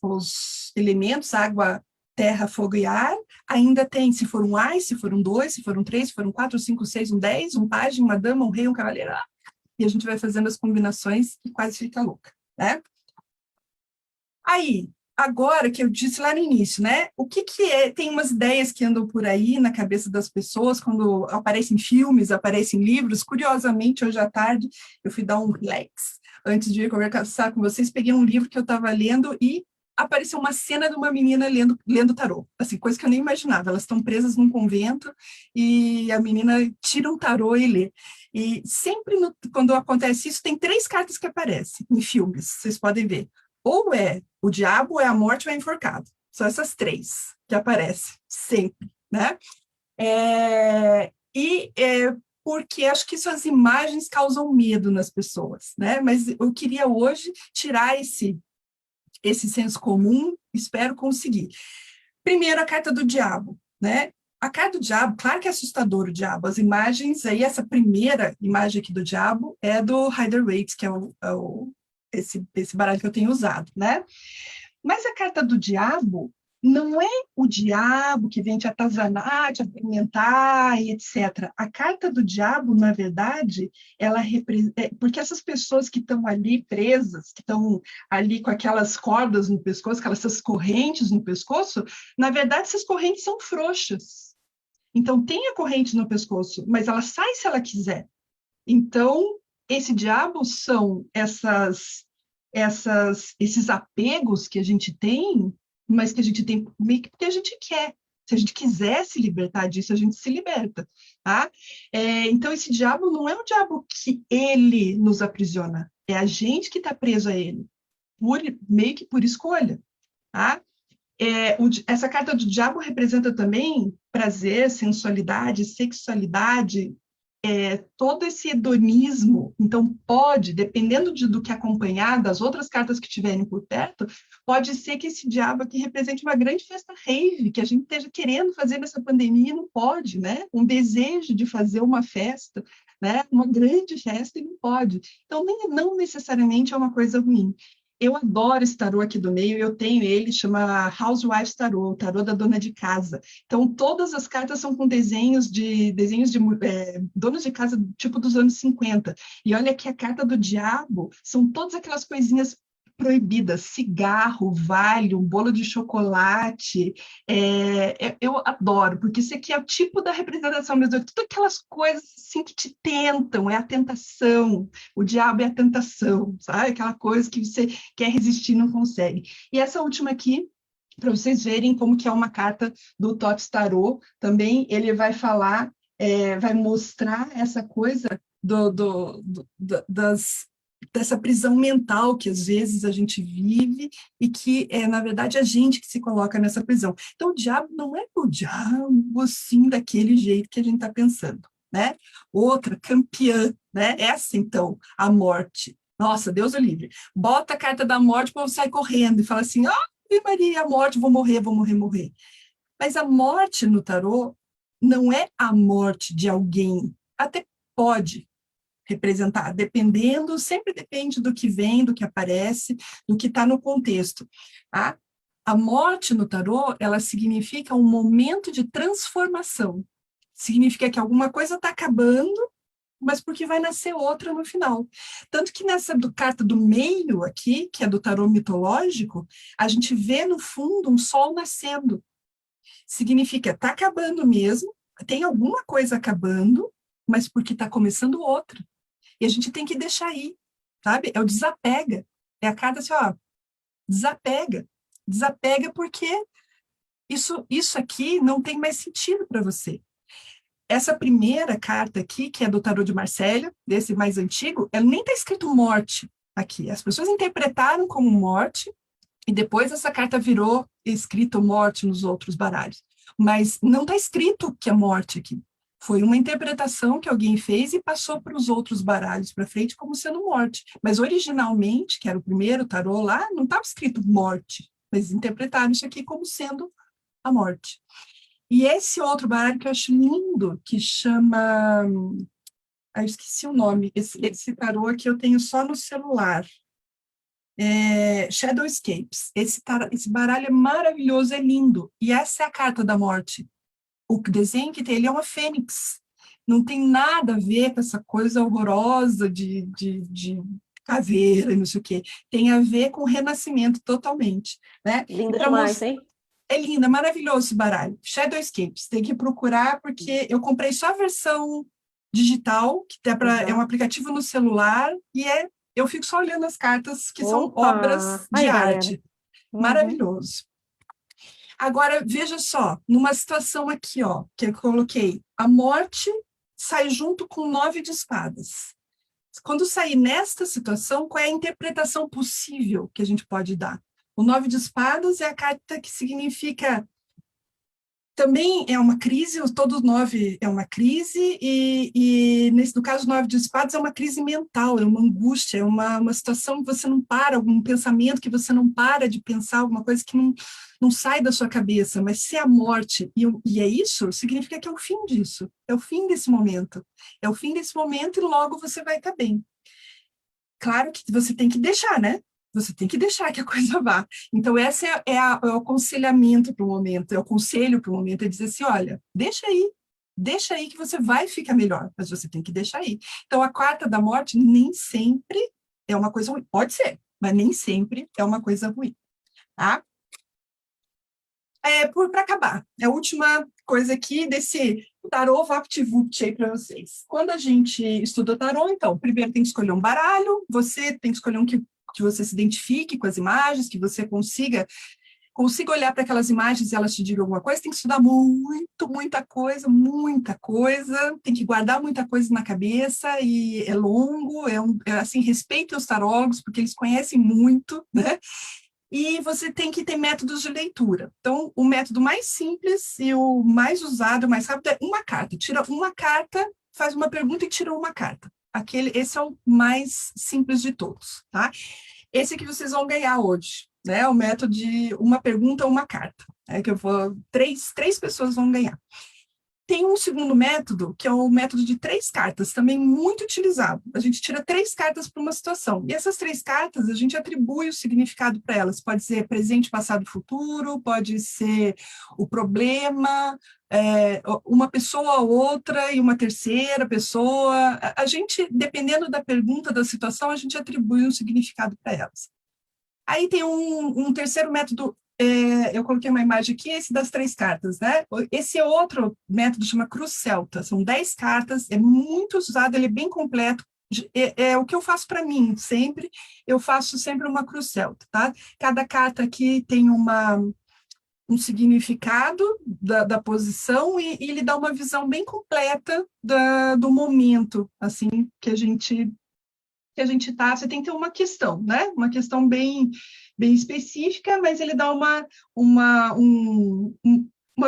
os elementos, água, terra, fogo e ar, ainda tem, se for um ás, se for um 2, se for um 3, se for um 4, 5, 6, um 10, um pajem, uma dama, um rei, um cavaleiro, e a gente vai fazendo as combinações e quase fica louca, né? Aí, agora que eu disse lá no início, né? O que é? Tem umas ideias que andam por aí na cabeça das pessoas, quando aparecem filmes, aparecem livros. Curiosamente, hoje à tarde, eu fui dar um relax. Antes de ir conversar com vocês, peguei um livro que eu estava lendo e apareceu uma cena de uma menina lendo tarô. Assim, coisa que eu nem imaginava. Elas estão presas num convento e a menina tira um tarô e lê. E sempre, quando acontece isso, tem 3 cartas que aparecem em filmes, vocês podem ver. Ou é o diabo, ou é a morte, ou é enforcado. São essas 3 que aparecem, sempre, né? Porque acho que essas imagens causam medo nas pessoas, né? Mas eu queria hoje tirar esse senso comum, espero conseguir. Primeiro, a carta do diabo, né? A carta do diabo, claro que é assustador o diabo. As imagens, aí essa primeira imagem aqui do diabo é do Rider-Waite, que é esse baralho que eu tenho usado, né? Mas a carta do diabo não é o diabo que vem te atazanar, te atormentar e etc. A carta do diabo, na verdade, ela representa... Porque essas pessoas que estão ali presas, que estão ali com aquelas cordas no pescoço, essas correntes no pescoço, na verdade, essas correntes são frouxas. Então, tem a corrente no pescoço, mas ela sai se ela quiser. Então, esse diabo são esses apegos que a gente tem, mas que a gente tem meio que porque a gente quer. Se a gente quiser se libertar disso, a gente se liberta, tá? Então, esse diabo não é um diabo que ele nos aprisiona, é a gente que está preso a ele, meio que por escolha, tá? Essa carta do diabo representa também prazer, sensualidade, sexualidade, todo esse hedonismo. Então, pode, dependendo do que acompanhar, das outras cartas que tiverem por perto, pode ser que esse diabo aqui represente uma grande festa rave, que a gente esteja querendo fazer nessa pandemia e não pode, né? Um desejo de fazer uma festa, né? Uma grande festa e não pode. Então, não necessariamente é uma coisa ruim. Eu adoro esse tarô aqui do meio, eu tenho ele, chama Housewives Tarô, o tarô da dona de casa. Então, todas as cartas são com desenhos de donos de casa, tipo dos anos 50. E olha que a carta do diabo são todas aquelas coisinhas proibidas, cigarro, Valium, bolo de chocolate. Eu adoro, porque isso aqui é o tipo da representação mesmo, todas aquelas coisas assim que te tentam, é a tentação, o diabo é a tentação, sabe? Aquela coisa que você quer resistir e não consegue. E essa última aqui, para vocês verem como que é uma carta do Tots Tarot, também ele vai falar, vai mostrar essa coisa dessa prisão mental que às vezes a gente vive e que na verdade, a gente que se coloca nessa prisão. Então, o diabo não é o diabo assim, daquele jeito que a gente está pensando, né? Outra, campeã, né? Essa, então, a morte. Nossa, Deus o livre. Bota a carta da morte, o povo sai correndo e fala assim, Maria, a morte, vou morrer, vou morrer, morrer. Mas a morte no tarô não é a morte de alguém. Até pode representar, dependendo, sempre depende do que vem, do que aparece, do que está no contexto. Tá? A morte no tarô, ela significa um momento de transformação. Significa que alguma coisa está acabando, mas porque vai nascer outra no final. Tanto que nessa carta do meio aqui, que é do tarô mitológico, a gente vê no fundo um sol nascendo. Significa, está acabando mesmo, tem alguma coisa acabando, mas porque está começando outra. E a gente tem que deixar ir, sabe? É o desapega. É a carta assim, desapega. Desapega porque isso aqui não tem mais sentido para você. Essa primeira carta aqui, que é do tarô de Marselha, desse mais antigo, ela nem está escrito morte aqui. As pessoas interpretaram como morte, e depois essa carta virou escrito morte nos outros baralhos. Mas não está escrito que é morte aqui. Foi uma interpretação que alguém fez e passou para os outros baralhos para frente como sendo morte. Mas originalmente, que era o primeiro tarô lá, não estava escrito morte, mas interpretaram isso aqui como sendo a morte. E esse outro baralho que eu acho lindo, que chama... eu esqueci o nome. Esse tarô aqui eu tenho só no celular. Shadowscapes. Esse baralho é maravilhoso, é lindo. E essa é a carta da morte. O desenho que tem ele é uma fênix. Não tem nada a ver com essa coisa horrorosa de caveira e não sei o quê. Tem a ver com o renascimento totalmente. Né? Linda demais, hein? É linda, maravilhoso esse baralho. Shadowscapes, tem que procurar, porque eu comprei só a versão digital, que é um aplicativo no celular, e eu fico só olhando as cartas, que são obras de Aí, arte. galera. Uhum. Maravilhoso. Agora, veja só, numa situação aqui, que eu coloquei, a morte sai junto com o 9 de espadas. Quando sair nesta situação, qual é a interpretação possível que a gente pode dar? O 9 de espadas é a carta que significa... Também é uma crise, todo 9 é uma crise, no caso, o 9 de espadas é uma crise mental, é uma angústia, é uma situação que você não para, algum pensamento que você não para de pensar, alguma coisa que não sai da sua cabeça, mas se é a morte, e é isso, significa que é o fim disso, é o fim desse momento. É o fim desse momento e logo você vai estar bem. Claro que você tem que deixar, né? Você tem que deixar que a coisa vá. Então, esse é o aconselhamento para o momento, é o conselho para o momento, é dizer assim, olha, deixa aí que você vai ficar melhor, mas você tem que deixar aí. Então, a carta da morte nem sempre é uma coisa ruim. Pode ser, mas nem sempre é uma coisa ruim, tá? Para acabar, a última coisa aqui desse tarô VaptVupt aí para vocês. Quando a gente estuda tarô, então, primeiro tem que escolher um baralho, você tem que escolher um que você se identifique com as imagens, que você consiga olhar para aquelas imagens e elas te digam alguma coisa, tem que estudar muita coisa, tem que guardar muita coisa na cabeça, e é longo, assim, respeitem os tarólogos, porque eles conhecem muito, né? E você tem que ter métodos de leitura. Então, o método mais simples e o mais usado, o mais rápido, é uma carta. Tira uma carta, faz uma pergunta e tira uma carta. Esse é o mais simples de todos, tá? Esse que vocês vão ganhar hoje, né? O método de uma pergunta, uma carta. Que eu vou... Três pessoas vão ganhar. Tem um segundo método, que é o método de 3 cartas, também muito utilizado. A gente tira 3 cartas para uma situação. E essas 3 cartas, a gente atribui o significado para elas. Pode ser presente, passado, futuro, pode ser o problema, uma pessoa ou outra e uma terceira pessoa. A gente, dependendo da pergunta, da situação, a gente atribui um significado para elas. Aí tem um terceiro método, eu coloquei uma imagem aqui, esse das 3 cartas, né? Esse outro método chama Cruz Celta, são 10 cartas, é muito usado, ele é bem completo, é o que eu faço para mim, sempre, eu faço sempre uma Cruz Celta, tá? Cada carta aqui tem um significado da posição e ele dá uma visão bem completa do momento, assim, que a gente está, você tem que ter uma questão, né? Uma questão bem específica, mas ele dá uma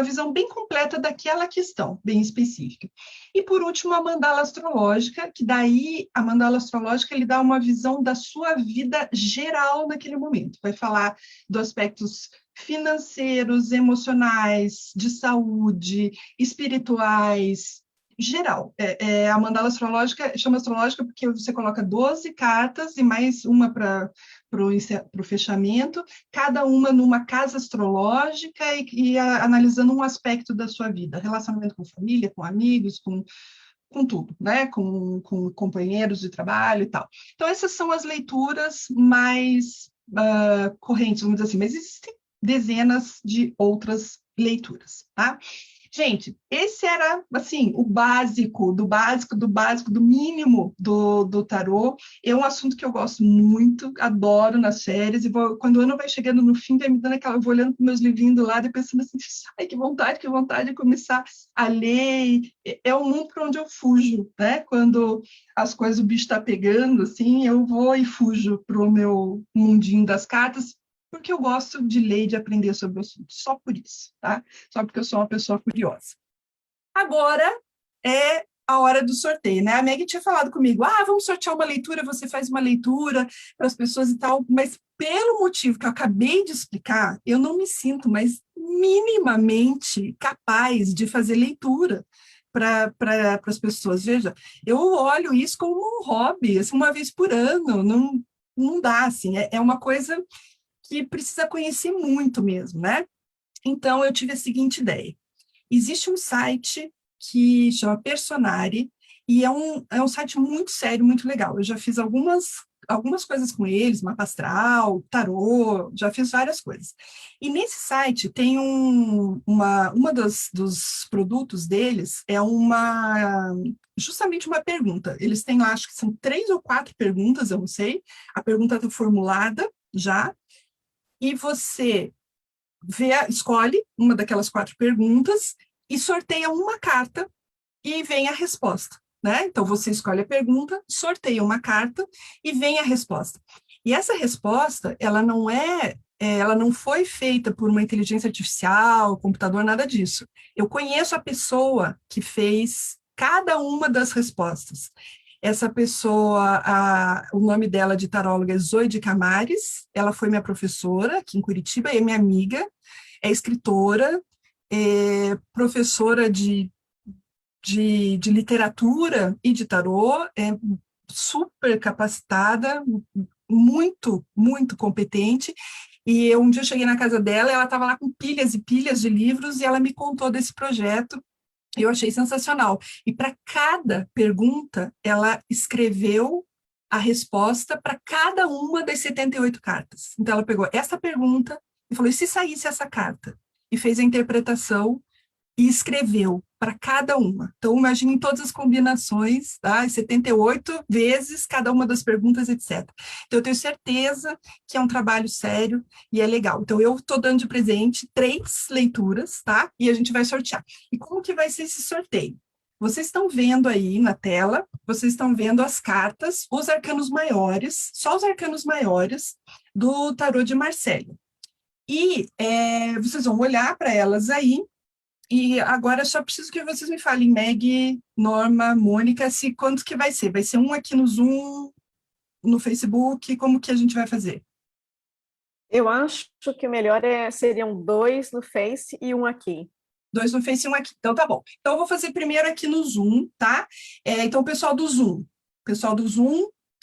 visão bem completa daquela questão, bem específica. E, por último, a mandala astrológica, que daí a mandala astrológica ele dá uma visão da sua vida geral naquele momento. Vai falar dos aspectos financeiros, emocionais, de saúde, espirituais, geral. A mandala astrológica chama astrológica porque você coloca 12 cartas e mais uma para o fechamento, cada uma numa casa astrológica e analisando um aspecto da sua vida, relacionamento com família, com amigos, com tudo, né? Com companheiros de trabalho e tal. Então, essas são as leituras mais correntes, vamos dizer assim, mas existem dezenas de outras leituras, tá? Gente, esse era, assim, o básico, do mínimo do tarô. É um assunto que eu gosto muito, adoro nas férias, e quando o ano vai chegando no fim, vai me dando eu vou olhando para meus livrinhos do lado e pensando assim, ai, que vontade de começar a ler. É um mundo para onde eu fujo, né? Quando as coisas, o bicho está pegando, assim, eu vou e fujo para o meu mundinho das cartas, porque eu gosto de ler e de aprender sobre o assunto, só por isso, tá? Só porque eu sou uma pessoa curiosa. Agora é a hora do sorteio, né? A Meg tinha falado comigo, vamos sortear uma leitura, você faz uma leitura para as pessoas e tal, mas pelo motivo que eu acabei de explicar, eu não me sinto mais minimamente capaz de fazer leitura para as pessoas. Veja, eu olho isso como um hobby, assim, uma vez por ano, não dá, assim, é uma coisa que precisa conhecer muito mesmo, né? Então, eu tive a seguinte ideia. Existe um site que chama Personare, e é um site muito sério, muito legal. Eu já fiz algumas coisas com eles, mapa astral, tarô, já fiz várias coisas. E nesse site tem uma dos produtos deles, justamente uma pergunta. Eles têm lá, acho que são 3 ou 4 perguntas, eu não sei. A pergunta está formulada já, e você escolhe uma daquelas 4 perguntas e sorteia uma carta e vem a resposta, né? Então, você escolhe a pergunta, sorteia uma carta e vem a resposta. E essa resposta, ela não foi feita por uma inteligência artificial, computador, nada disso. Eu conheço a pessoa que fez cada uma das respostas. Essa pessoa, o nome dela de taróloga é Zoide Camares, ela foi minha professora aqui em Curitiba, é minha amiga, é escritora, é professora de literatura e de tarô, é super capacitada, muito, muito competente, e um dia eu cheguei na casa dela, ela estava lá com pilhas e pilhas de livros, e ela me contou desse projeto. Eu achei sensacional. E para cada pergunta, ela escreveu a resposta para cada uma das 78 cartas. Então, ela pegou essa pergunta e falou, e se saísse essa carta? e fez a interpretação e escreveu para cada uma. Então, imagine todas as combinações, tá? 78 vezes cada uma das perguntas, etc. Então, eu tenho certeza que é um trabalho sério e é legal. Então, eu estou dando de presente 3 leituras, tá? E a gente vai sortear. E como que vai ser esse sorteio? Vocês estão vendo aí na tela, vocês estão vendo as cartas, os arcanos maiores, só os arcanos maiores do tarô de Marselha. E vocês vão olhar para elas aí, e agora só preciso que vocês me falem, Meg, Norma, Mônica, se quanto que vai ser? Vai ser um aqui no Zoom, no Facebook, como que a gente vai fazer? Eu acho que o melhor seriam 2 no Face e um aqui. 2 no Face e um aqui. Então, tá bom. Então, eu vou fazer primeiro aqui no Zoom, tá? Então, pessoal do Zoom,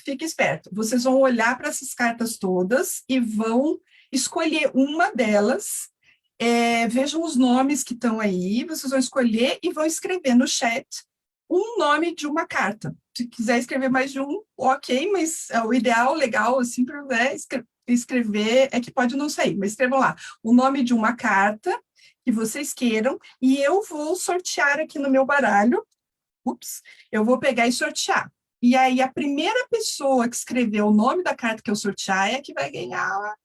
fique esperto. Vocês vão olhar para essas cartas todas e vão escolher uma delas. Vejam os nomes que estão aí, vocês vão escolher e vão escrever no chat um nome de uma carta. Se quiser escrever mais de um, ok, mas o ideal, legal, assim, para escrever, é que pode não sair, mas escrevam lá o nome de uma carta que vocês queiram, e eu vou sortear aqui no meu baralho. Eu vou pegar e sortear. E aí, a primeira pessoa que escrever o nome da carta que eu sortear é que vai ganhar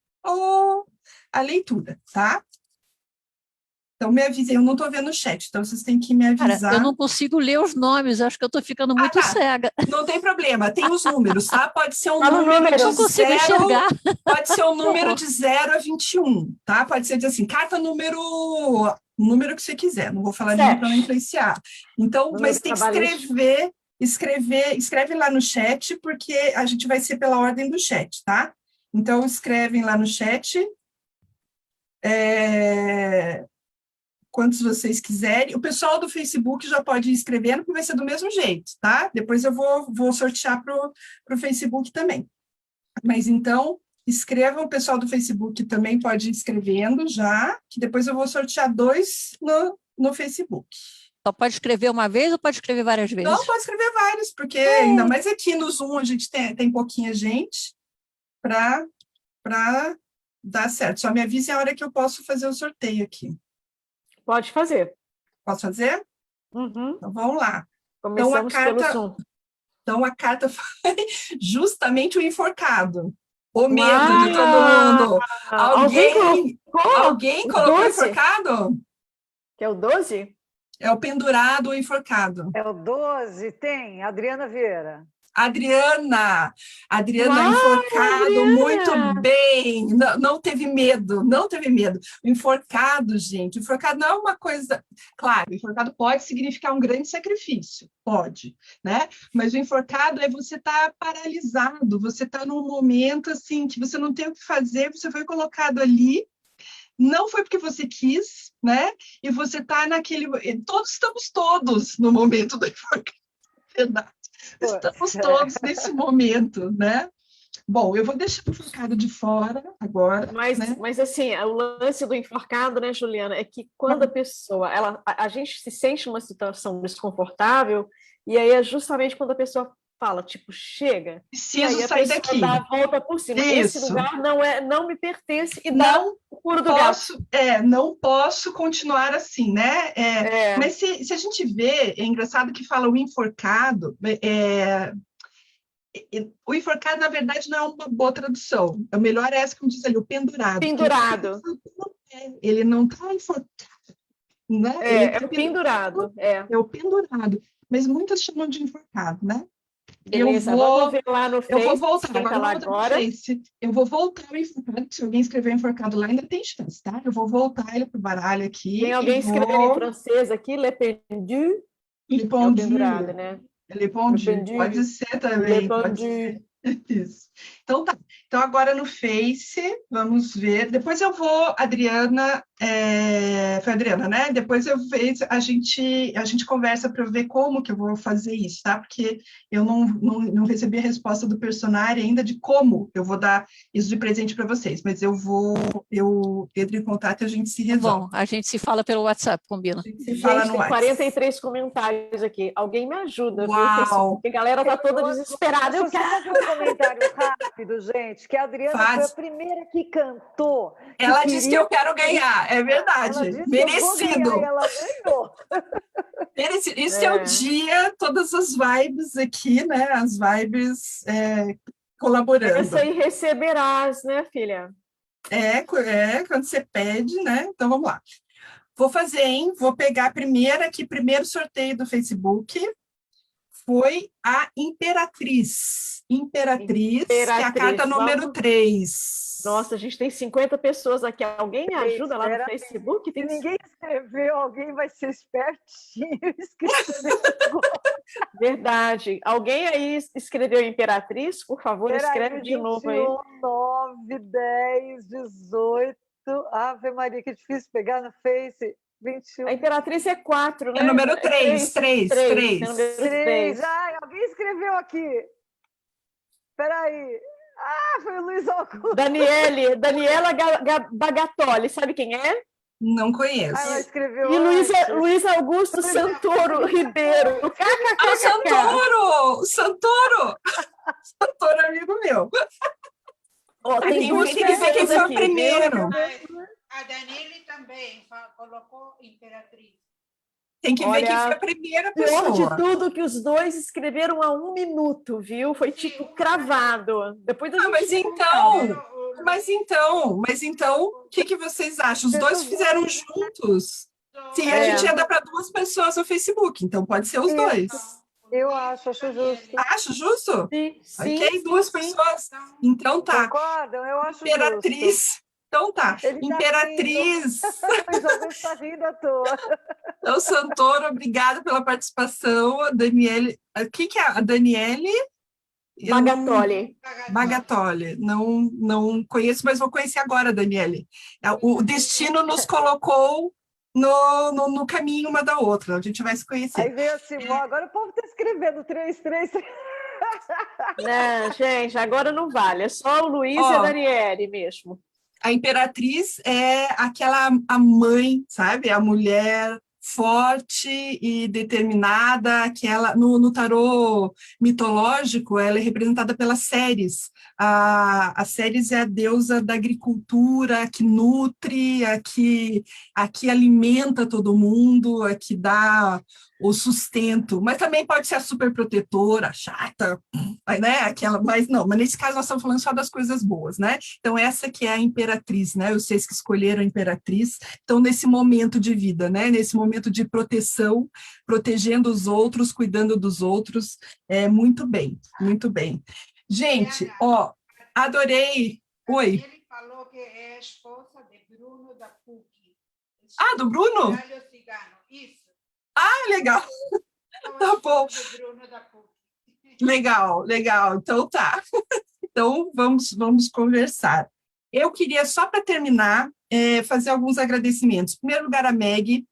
a leitura, tá? Então, me avisem, eu não estou vendo o chat, então vocês têm que me avisar. Cara, eu não consigo ler os nomes, acho que eu estou ficando muito cega. Não tem problema, tem os números, tá? Pode ser um Fala número de não consigo 0, enxergar. pode ser um número de 0 a 21, tá? Pode ser assim, carta número que você quiser, não vou falar nenhum para não influenciar. Então, mas tem que escreve lá no chat, porque a gente vai ser pela ordem do chat, tá? Então, escrevem lá no chat. Quantos vocês quiserem. O pessoal do Facebook já pode ir escrevendo, porque vai ser do mesmo jeito, tá? Depois eu vou sortear para o Facebook também. Mas então, escrevam, o pessoal do Facebook também pode ir escrevendo já, que depois eu vou sortear 2 no Facebook. Só pode escrever uma vez ou pode escrever várias vezes? Não, pode escrever vários, porque ainda mais aqui no Zoom a gente tem pouquinha gente para dar certo. Só me avise a hora que eu posso fazer o sorteio aqui. Pode fazer. Posso fazer? Uhum. Então, vamos lá. Começamos pelo Zoom. Então, a carta foi justamente o enforcado. O medo de todo mundo. Alguém colocou enforcado? Que é o 12? É o pendurado ou enforcado. É o 12, tem, Adriana Vieira. Adriana enforcado, Adriana. Muito bem, não teve medo. O enforcado, gente, o enforcado não é uma coisa, claro, o enforcado pode significar um grande sacrifício, pode, né? Mas o enforcado é você estar paralisado, você está num momento assim, que você não tem o que fazer, você foi colocado ali, não foi porque você quis, né? E você está estamos todos no momento do enforcado, verdade. Estamos todos nesse momento, né? Bom, eu vou deixar o enforcado de fora agora. Mas assim, o lance do enforcado, né, Juliana, é que quando a pessoa, a gente se sente numa situação desconfortável, e aí é justamente quando a pessoa fala, tipo, chega. Preciso sair daqui. Dá a volta por cima. Isso. Esse lugar não me pertence e dá o pulo do gato. Não posso continuar assim, né? Mas se a gente vê, é engraçado que fala o enforcado, o enforcado, na verdade, não é uma boa tradução. O melhor é essa que diz ali, o pendurado. Pendurado. Ele não está enforcado. Né? É o pendurado. É o pendurado. Mas muitas chamam de enforcado, né? Beleza, vamos ver lá no Face. Eu vou voltar, Eu vou voltar o enforcado, se alguém escrever enforcado lá, ainda tem chance, tá? Eu vou voltar ele para o baralho aqui. Tem alguém escrevendo em francês aqui, Le Pendu? Le Pendu. É o pendurado, né? Le Pendu, pode ser também. Pode ser. Isso. Então tá. Então agora no Face, vamos ver. Depois eu vou, Adriana, foi a Adriana, né? Depois eu vejo, a gente conversa para ver como que eu vou fazer isso, tá? Porque eu não recebi a resposta do personagem ainda de como eu vou dar isso de presente para vocês, mas eu entro em contato e a gente se resolve. Bom, a gente se fala pelo WhatsApp, combina. A gente se fala no tem WhatsApp. 43 comentários aqui. Alguém me ajuda, Uau. viu? Porque a galera tá toda desesperada. Eu quero um comentário rápido. rápido, gente, que a Adriana Faz. foi a primeira que cantou. Ela disse que eu quero ganhar, é Ela verdade. disse que eu vou Merecido. ganhar, e ela ganhou. Esse é o dia, todas as vibes aqui, né? As vibes colaborando. Essa aí receberás, né, filha? Quando você pede, né? Então vamos lá. Vou fazer, hein? Vou pegar a primeira aqui, primeiro sorteio do Facebook. Foi a Imperatriz. Imperatriz, que é a carta número 3. Nossa, a gente tem 50 pessoas aqui. Alguém me ajuda lá no Espera aí. Facebook? Se ninguém escreveu, alguém vai ser espertinho. Escreveu. Verdade. Alguém aí escreveu Imperatriz? Por favor, escreve de novo aí. 9, 10, 18. Ave Maria, que difícil pegar no Face. 21. A Imperatriz é 4, né? É número 3. É número 3. Ai, alguém escreveu aqui. Espera aí. Ah, foi o Luiz Augusto. Daniela Bagatoli, sabe quem é? Não conheço. Ah, ela escreveu E antes. Luiz Augusto Santoro Ribeiro. Ah, o Santoro! O Santoro! Santoro é amigo meu. Ó, tem Tem duas que ver quem pessoas foi o aqui. primeiro. A Daniele também colocou Imperatriz. Tem que ver quem Olha, foi a primeira Pior de pessoa. tudo que os dois escreveram a 1 minuto, viu? Foi tipo cravado. Depois da Ah, gente mas então, o que vocês acham? Os dois fizeram juntos. Sim, a gente ia dar para 2 pessoas no Facebook, então pode ser os dois. Eu acho justo. Acho justo? Sim, Ok, 2 pessoas. Então tá. Concordam? Eu acho justo. Imperatriz. Então tá. Ele tá Imperatriz. Luiz Augusto está rindo à toa. Então, Santoro, obrigada pela participação. A Daniele. O que é a Daniele? Bagatoli. Não conheço, mas vou conhecer agora, Daniele. O destino nos colocou no caminho uma da outra. A gente vai se Aí conhecer. veio a Simó. Agora o povo está escrevendo 333. Não, gente, agora não vale. É só o Luiz e a Daniele mesmo. A Imperatriz é a mãe, sabe? A mulher forte e determinada, aquela no tarô mitológico, ela é representada pelas Ceres. A Ceres é a deusa da agricultura, que nutre, a que alimenta todo mundo, a que dá o sustento, mas também pode ser a super protetora, chata, né? Mas nesse caso nós estamos falando só das coisas boas, né? Então essa que é a Imperatriz, né? Vocês que escolheram a Imperatriz, estão nesse momento de vida, né? Nesse momento de proteção, protegendo os outros, cuidando dos outros, muito bem, muito bem. Gente, adorei. Oi. Ele falou que é a esposa de Bruno da PUC. Ah, do Bruno? Isso. Ah, legal. Tá bom. Bruno da PUC. Legal. Então tá. Então vamos conversar. Eu queria, só para terminar, fazer alguns agradecimentos. Em primeiro lugar, a Meg,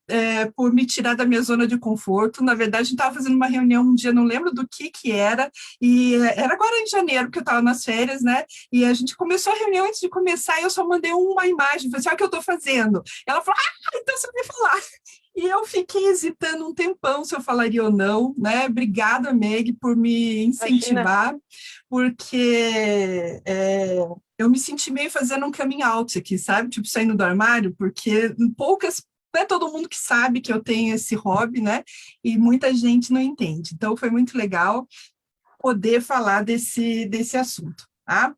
por me tirar da minha zona de conforto. Na verdade, a gente estava fazendo uma reunião um dia, não lembro do que era, e era agora em janeiro, porque eu estava nas férias, né? E a gente começou a reunião, antes de começar, e eu só mandei uma imagem, falei assim, olha o que eu estou fazendo. Ela falou, então você vai falar. E eu fiquei hesitando um tempão se eu falaria ou não, né? Obrigada, Meg, por me incentivar, porque eu me senti meio fazendo um coming out aqui, sabe? Tipo, saindo do armário, porque não é todo mundo que sabe que eu tenho esse hobby, né? E muita gente não entende. Então, foi muito legal poder falar desse assunto, tá?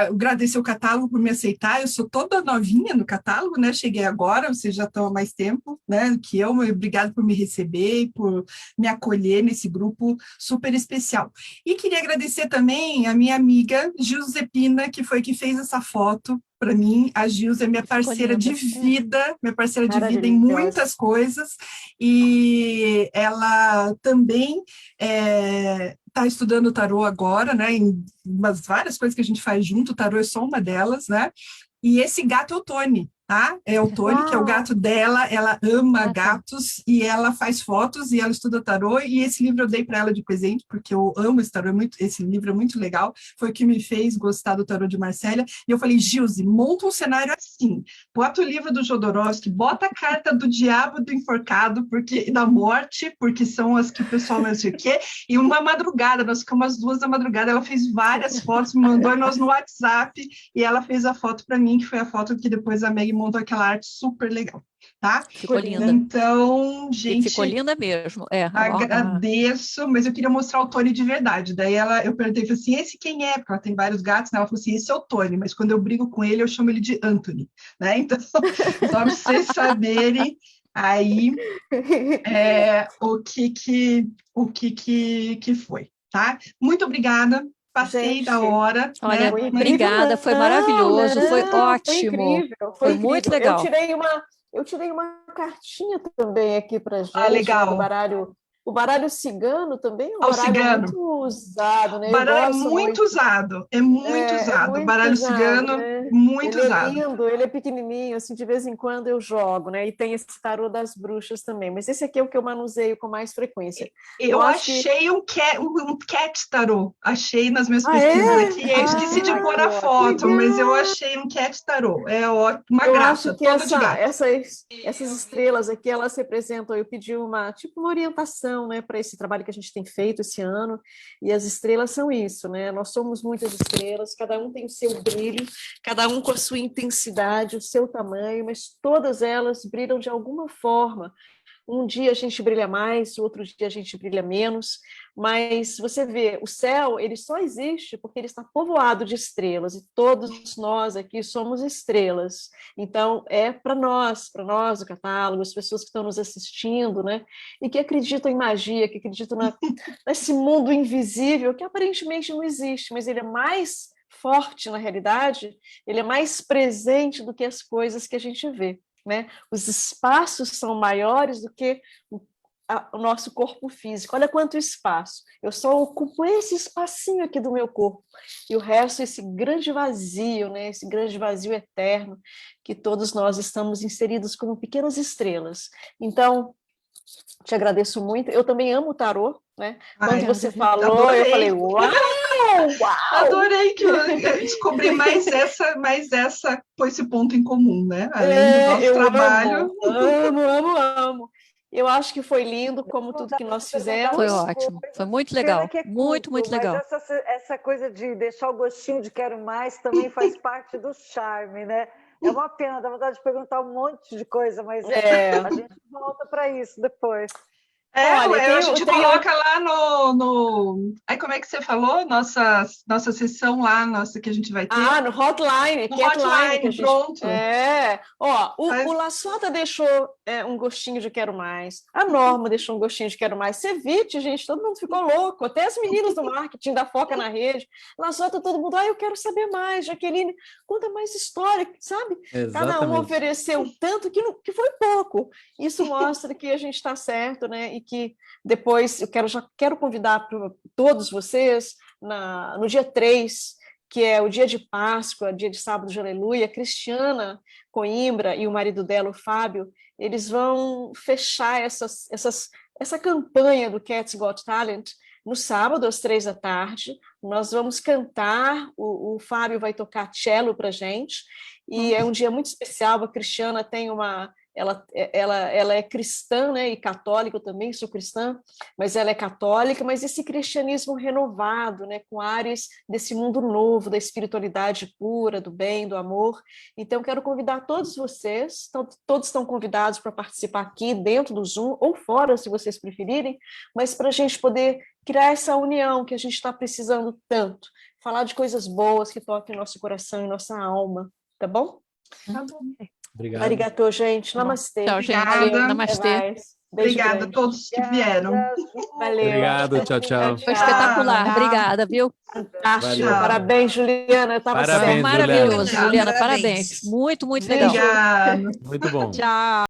Agradecer o catálogo por me aceitar, eu sou toda novinha no catálogo, né? Cheguei agora, vocês já estão há mais tempo, né, que eu. Obrigado por me receber, por me acolher nesse grupo super especial. E queria agradecer também a minha amiga Giusepina, que foi que fez essa foto para mim. A Gilza é minha parceira de vida, em muitas coisas, e ela também está estudando tarô agora, né? Em várias coisas que a gente faz junto, o tarô é só uma delas, né? E esse gato é o Tony, tá? É o Tony, que é o gato dela, ela ama gatos e ela faz fotos e ela estuda tarô, e esse livro eu dei para ela de presente, porque eu amo esse tarô, esse livro é muito legal, foi o que me fez gostar do tarô de Marcélia, e eu falei, Gilze, monta um cenário assim, bota o livro do Jodorowsky, bota a carta do diabo do enforcado, porque da morte, porque são as que o pessoal não sei o quê, e uma madrugada, nós ficamos às 2 da madrugada, ela fez várias fotos, me mandou nós no WhatsApp, e ela fez a foto para mim, que foi a foto que depois a Meg montou aquela arte super legal, tá? Ficou linda. Então, E gente, ficou linda mesmo. agradeço, mas eu queria mostrar o Tony de verdade. Daí eu perguntei, falei assim, esse quem é? Porque ela tem vários gatos, né? Ela falou assim, esse é o Tony, mas quando eu brigo com ele, eu chamo ele de Anthony, né? Então, só para vocês saberem aí o que foi, tá? Muito obrigada. Passei Gente, da hora. Olha, né? obrigada, foi maravilhoso, foi ótimo. Foi incrível, Foi muito incrível. legal. Eu tirei uma cartinha também aqui para gente, legal. né, do baralho. O baralho cigano também é um O baralho cigano. muito usado, né? O baralho é gosto muito usado, é muito usado. O baralho cigano, né? muito Ele usado. é lindo, ele é pequenininho, assim, de vez em quando eu jogo, né? E tem esse tarô das bruxas também, mas esse aqui é o que eu manuseio com mais frequência. Eu achei um cat tarô, achei nas minhas pesquisas aqui, eu esqueci de pôr a foto, mas eu achei um cat tarô, é uma eu graça, acho que todo de gato. essas estrelas aqui, elas representam, eu pedi uma orientação, né, para esse trabalho que a gente tem feito esse ano, e as estrelas são isso, né? Nós somos muitas estrelas, cada um tem o seu brilho, cada um com a sua intensidade, o seu tamanho, mas todas elas brilham de alguma forma. Um dia a gente brilha mais, o outro dia a gente brilha menos, mas você vê, o céu, ele só existe porque ele está povoado de estrelas, e todos nós aqui somos estrelas. Então, é para nós o catálogo, as pessoas que estão nos assistindo, né? E que acreditam em magia, que acreditam nesse mundo invisível, que aparentemente não existe, mas ele é mais forte na realidade, ele é mais presente do que as coisas que a gente vê. Né? Os espaços são maiores do que o nosso corpo físico. Olha quanto espaço. Eu só ocupo esse espacinho aqui do meu corpo. E o resto, esse grande vazio, né? Esse grande vazio eterno, que todos nós estamos inseridos como pequenas estrelas. Então, te agradeço muito. Eu também amo o tarô, né? Quando você falou, adorei. Eu falei, uau! Adorei que eu descobri mais esse ponto em comum, né? Além do nosso trabalho. Amo. Eu acho que foi lindo, como tudo que nós fizemos. Foi ótimo, foi muito legal, muito legal. Mas essa coisa de deixar o gostinho de quero mais também faz parte do charme, né? É uma pena, dá vontade de perguntar um monte de coisa, mas a gente volta para isso depois. Olha, a gente coloca lá no... Aí, como é que você falou? Nossa sessão lá, que a gente vai ter. No Hotline. No Hotline, pronto. O Lassota deixou um gostinho de quero mais. A Norma deixou um gostinho de quero mais. Cevite, gente, todo mundo ficou louco. Até as meninas do marketing da Foca na Rede. Lassota, todo mundo, eu quero saber mais. Jaqueline, conta mais história, sabe? Exatamente. Cada um ofereceu tanto que foi pouco. Isso mostra que a gente está certo, né? E que depois já quero convidar todos vocês no dia 3, que é o dia de Páscoa, dia de sábado de Aleluia. Cristiana Coimbra e o marido dela, o Fábio, eles vão fechar essa campanha do Cats Got Talent no sábado, às 3 da tarde. Nós vamos cantar, o Fábio vai tocar cello para a gente, e é um dia muito especial. A Cristiana tem ela é cristã, né, e católica, eu também sou cristã, mas ela é católica, mas esse cristianismo renovado, né, com áreas desse mundo novo, da espiritualidade pura, do bem, do amor. Então, quero convidar todos vocês, todos estão convidados para participar aqui dentro do Zoom, ou fora, se vocês preferirem, mas para a gente poder criar essa união que a gente está precisando tanto, falar de coisas boas que toquem nosso coração e nossa alma, tá bom? Tá bom. Obrigado. Arigatô, gente. Namastê. Tchau, gente. Obrigada. Namastê. Obrigada a todos que vieram. Valeu. Obrigado, tchau. Foi espetacular. Obrigada, viu? Fantástico. Valeu. Parabéns, Juliana. Parabéns, Maravilhoso, Juliana. Juliana. Parabéns. Parabéns. Muito legal. Obrigada. Muito bom. Tchau.